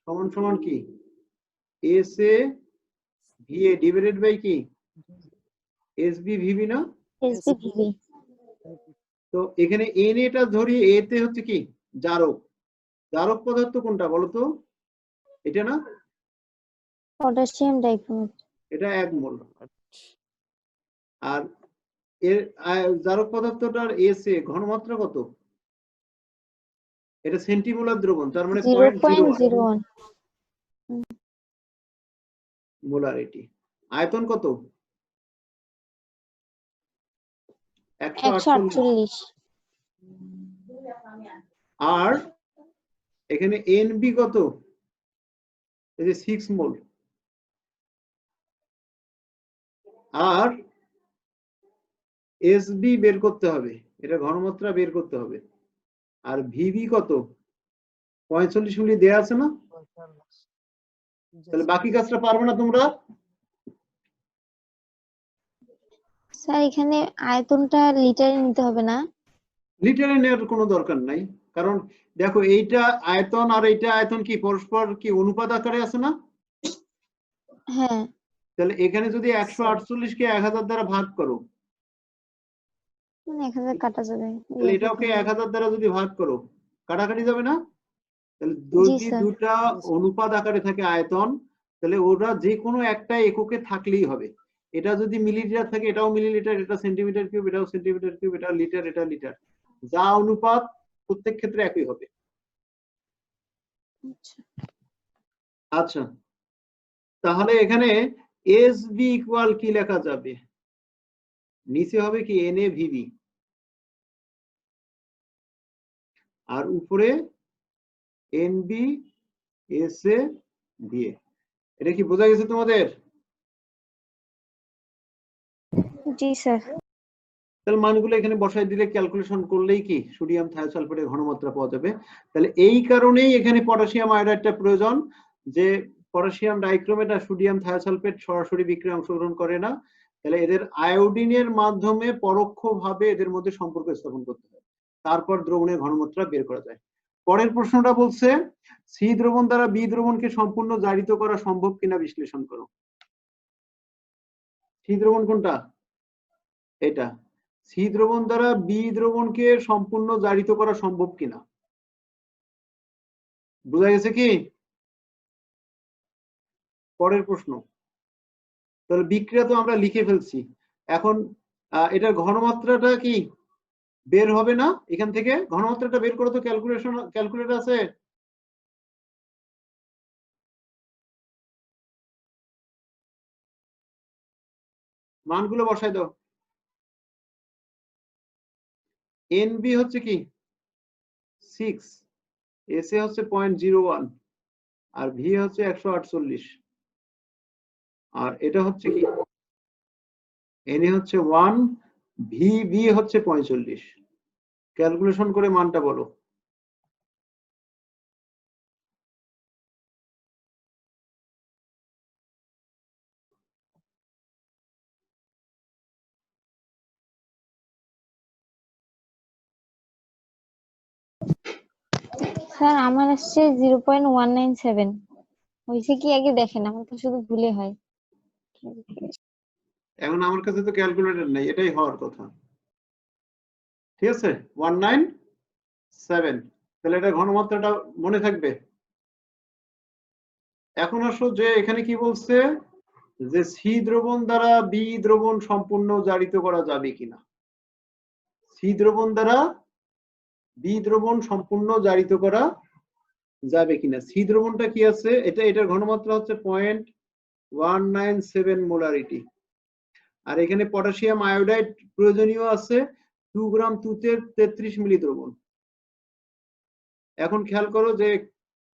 সমান সমান কি Sa Va ডিভাইডেড বাই কি Sb Vb না। এসবিভি তো এখানে Na টা ধরি, A তে হচ্ছে কি জারক, জারক পদার্থ কোনটা বলতো, এটা না, পটাশিয়াম ডাইক্রোমেট এটা 1 মোল। আর এর জারক পদার্থটার Sa ঘনমাত্রা কত, এটা সেন্টিমোলার দ্রবণ, তার মানে 0.01 0.01 মোলারিটি। আয়তন কত 148। 148 আর এখানে Nb কত, এই যে 6 মোল। আর Sb বের করতে হবে, এটা ঘনমাত্রা বের করতে হবে। আর Vb কত 45 মিলি দেয়া আছে না, তাহলে বাকি কাজটা পারবে না তোমরা। স্যার এখানে আয়তনটা লিটারে নিতে হবে না? লিটারে নেওয়ার কোনো দরকার নাই, কারণ দেখো এইটা আয়তন আর এইটা আয়তন কি পরস্পর কি অনুপাত আকারে আছে না। হ্যাঁ, তাহলে এখানে যদি 148 কে 1000 দ্বারা ভাগ করো, 1000 কাটা যাবে। তাহলে এটাকে 1000 দ্বারা যদি ভাগ করো কাটাকাটি যাবে না। তাহলে জি যদি স্যার। দুটা অনুপাত আকারে থাকে আয়তন, তাহলে ওরা যে কোনো একটা এককে থাকলেই হবে। এটা যদি মিলিলিটার থাকে এটাও মিলিলিটার, এটা সেন্টিমিটার কিউব, এটাও সেন্টিমিটার কিউব, এটা লিটার, এটা লিটার, যা অনুপাত প্রত্যেক ক্ষেত্রে একই হবে। আচ্ছা, তাহলে এখানে Sb ইকুয়াল কি লেখা যাবে, নিচে হবে কি NaVb আর উপরে Nb Sa Va। এটা কি বোঝা গেছে তোমাদের? জি স্যার। তাহলে মানগুলো এখানে বসাই দিলে ক্যালকুলেশন করলেই কি সোডিয়াম থায়োসালফেটের ঘনমাত্রা পাওয়া যাবে। তাহলে এই কারণেই এখানে পটাশিয়াম আয়োডাইডটা প্রয়োজন, যে পটাশিয়াম ডাইক্রোমেট আর সোডিয়াম থায়োসালফেট সরাসরি বিক্রিয়ায় অংশগ্রহণ করে না। তাহলে এদের আয়োডিনের মাধ্যমে পরোক্ষভাবে এদের মধ্যে সম্পর্ক স্থাপন করতে হয়, তারপর দ্রবণের ঘনমাত্রা বের করা যায়। পরের প্রশ্নটা বলছে সি দ্রবণ দ্বারা বি দ্রবণকে সম্পূর্ণ জারিত করা সম্ভব কিনা বিশ্লেষণ করো। সি দ্রবণ কোনটা, এটা। সি দ্রবণ দ্বারা বি দ্রবণকে সম্পূর্ণ জারিত করা সম্ভব কিনা, বোঝা গেছে কি? পরের প্রশ্ন, তাহলে বিক্রিয়া তো আমরা লিখে ফেলছি, এখন এটার ঘনমাত্রাটা কি বের হবে না, এখান থেকে ঘনমাত্রাটা বের করে তো ক্যালকুলেটর আছে। মানগুলো বসাই দাও। Nb হচ্ছে কি 6, Sa হচ্ছে 0.01 আর V হচ্ছে 148 আর এটা হচ্ছে কি Na হচ্ছে 1, Vb হচ্ছে 45। ক্যালকুলেশন করে মানটা বলো। স্যার আমার আসছে 0.197। হয়েছে কি আগে দেখেন, আমার তো শুধু ভুলে হয়। এখন আমার কাছে তো ক্যালকুলেটর নেই, এটাই হওয়ার কথা। ঠিক আছে 197, তাহলে এটা ঘনমাত্রাটা মনে থাকবে। এখন আসো যে এখানে কি বলছে যে সি দ্রবণ দ্বারা বি দ্রবণ সম্পূর্ণ জারিত করা যাবে কিনা। সি দ্রবণ দ্বারা বি দ্রবণ সম্পূর্ণ জারিত করা যাবে কিনা। সি দ্রবণটা কি আছে, এটার ঘনমাত্রা হচ্ছে 0.197 মোলারিটি। আর এখানে পটাশিয়াম আয়োডাইড প্রয়োজনীয় আছে, 2 গ্রাম তুতের 33 মিলি দ্রবণ। এখন খেয়াল করো যে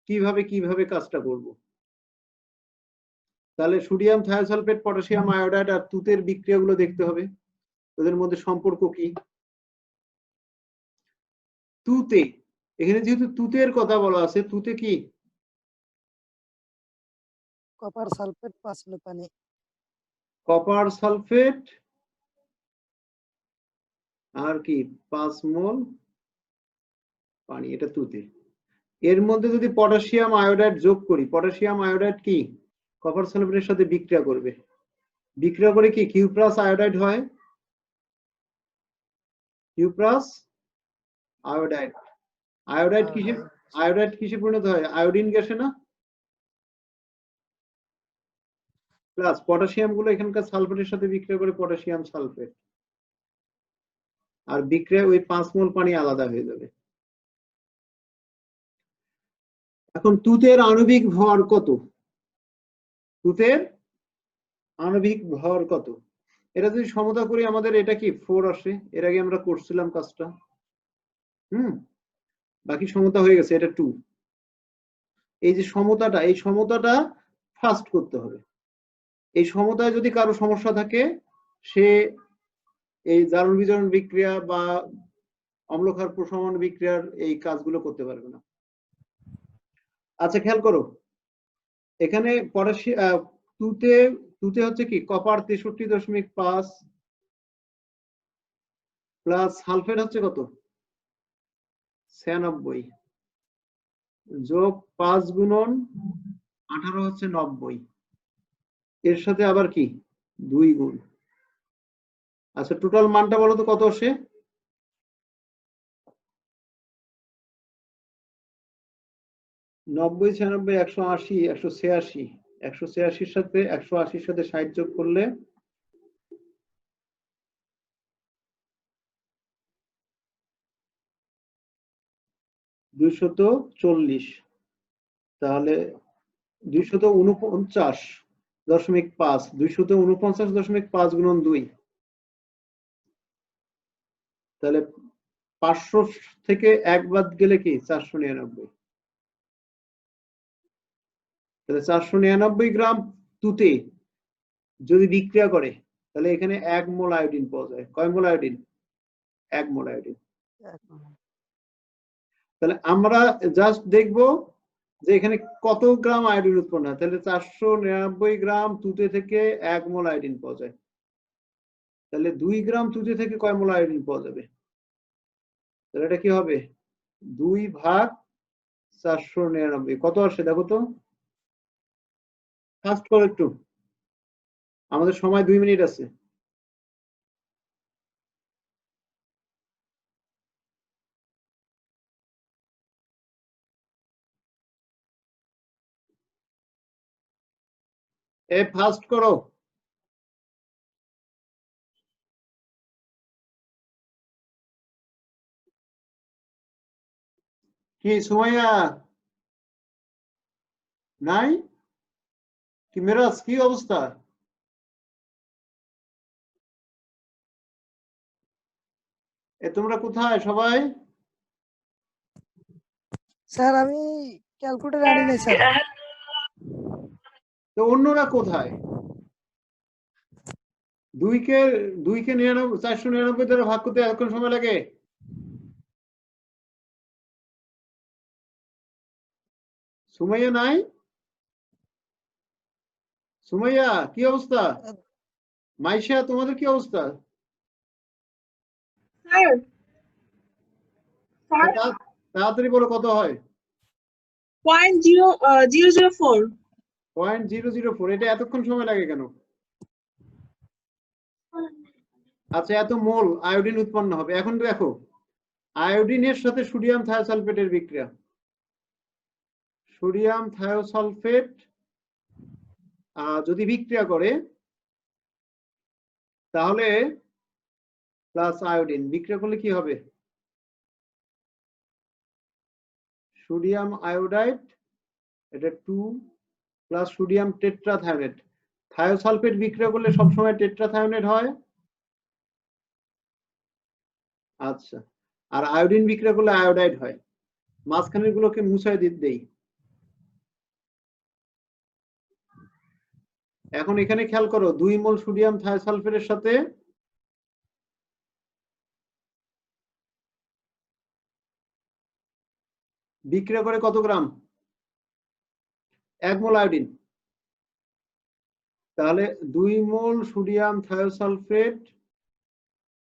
কিভাবে কাজটা করব। তাহলে সোডিয়াম থায়োসালফেট, পটাশিয়াম আয়োডাইড আর তুতের বিক্রিয়াগুলো দেখতে হবে, ওদের মধ্যে সম্পর্ক কি। তুতে, এখানে যেহেতু তুতের কথা বলা আছে, তুতে কি? কপার সালফেট 5 মিলি পানি। কপার সালফেট আর কি 5 মোল পানি, এটা তুতে। এর মধ্যে যদি পটাশিয়াম আয়োডাইড যোগ করি, পটাশিয়াম আয়োডাইড কি কপার সালফেটের সাথে বিক্রিয়া করবে, বিক্রিয়া করে কি কিউপ্রাস আয়োডাইড হয়, কিউপ্রাস আয়োডাইড। আয়োডাইড কিসে পরিণত হয়? আয়োডিন গ্যাসে না? প্লাস পটাশিয়াম গুলো এখানকার সালফেটের সাথে বিক্রিয়া করে পটাশিয়াম সালফেট, আর বিক্রিয়া ওই 5 মোল পানি আলাদা হয়ে যাবে। এখন তুতের আণবিক ভর কত? তুতের আণবিক ভর কত? এটা যদি সমতা করি আমাদের এটা কি 4 আসে, এর আগে আমরা করছিলাম কাজটা। বাকি সমতা হয়ে গেছে, এটা 2। এই যে সমতাটা, এই সমতাটা ফার্স্ট করতে হবে। এই সমতায় যদি কারো সমস্যা থাকে, সে এই জারণ বিজারণ বিক্রিয়া বা অম্লক্ষার প্রশমন বিক্রিয়ার এই কাজগুলো করতে পারবে না। আচ্ছা খেয়াল করো, এখানে তুতে হচ্ছে কি কপার 63.5 প্লাস সালফেট হচ্ছে কত 96 যোগ 5 গুণন 18 হচ্ছে 90, এর সাথে আবার কি 2 গুণ। আচ্ছা টোটাল মানটা বলো তো কত আসে? 90, 96, 180, 186, 186 সাথে 180 সাথে 60 যোগ করলে 240, তাহলে 249.5, 249.5 গুণন 2, তাহলে 500 থেকে 1 বাদ গেলে কি 499। তাহলে 499 গ্রাম তুতে যদি বিক্রিয়া করে, তাহলে এখানে 1 মোল আয়োডিন পাওয়া যায়। কয় মোল আয়োডিন? 1 মোল আয়োডিন। তাহলে আমরা জাস্ট দেখবো যে এখানে কত গ্রাম আয়োডিন উৎপন্ন হয়। তাহলে 499 গ্রাম তুতে থেকে 1 মোল আয়োডিন পাওয়া যায়। তাহলে 2 গ্রাম তুতে থেকে কয় মোল আয়োডিন পাওয়া যাবে? তাহলে এটা কি হবে 2/499। কত আসে দেখো তো, ফাস্ট করো একটু, আমাদের সময় 2 মিনিট আছে। ফাস্ট করো। কি সুমাইয়া নাই? কি মেরাজ, কি অবস্থা? তোমরা কোথায় সবাই? স্যার আমি ক্যালকুলেটর আনি নাই স্যার। তো অন্যরা কোথায়? 2 কে 499 দ্বারা ভাগ করতে এতক্ষণ সময় লাগে? সুমাইয়া নাই? সুমাইয়া কি অবস্থা? মাইশা তোমাদের কি অবস্থা? তাড়াতাড়ি বলো কত হয়? 0.004। 0.004। এটা এতক্ষণ সময় লাগে কেন? আচ্ছা এত মোল আয়োডিন উৎপন্ন হবে। এখন দেখো আয়োডিনের সাথে সোডিয়াম থায়োসালফেটের বিক্রিয়া, সোডিয়াম থায়োসালফেট যদি বিক্রিয়া করে তাহলে প্লাস আয়োডিন বিক্রিয়া করলে কি হবে? সোডিয়াম আয়োডাইড, এটা 2 প্লাস সোডিয়াম টেট্রাথায়োনেট। থায়োসালফেট বিক্রিয়া করলে সবসময় টেট্রাথায়োনেট হয়, আচ্ছা, আর আয়োডিন বিক্রিয়া করলে আয়োডাইড হয়। মাঝখানের গুলোকে মুছাই দেই। এখন এখানে খেয়াল করো 2 মোল সোডিয়াম থায়োসালফেটের সাথে বিক্রিয়া করে কত গ্রাম? 1 মোল আয়োডিন। তাহলে 2 মোল সোডিয়াম থায়োসালফেট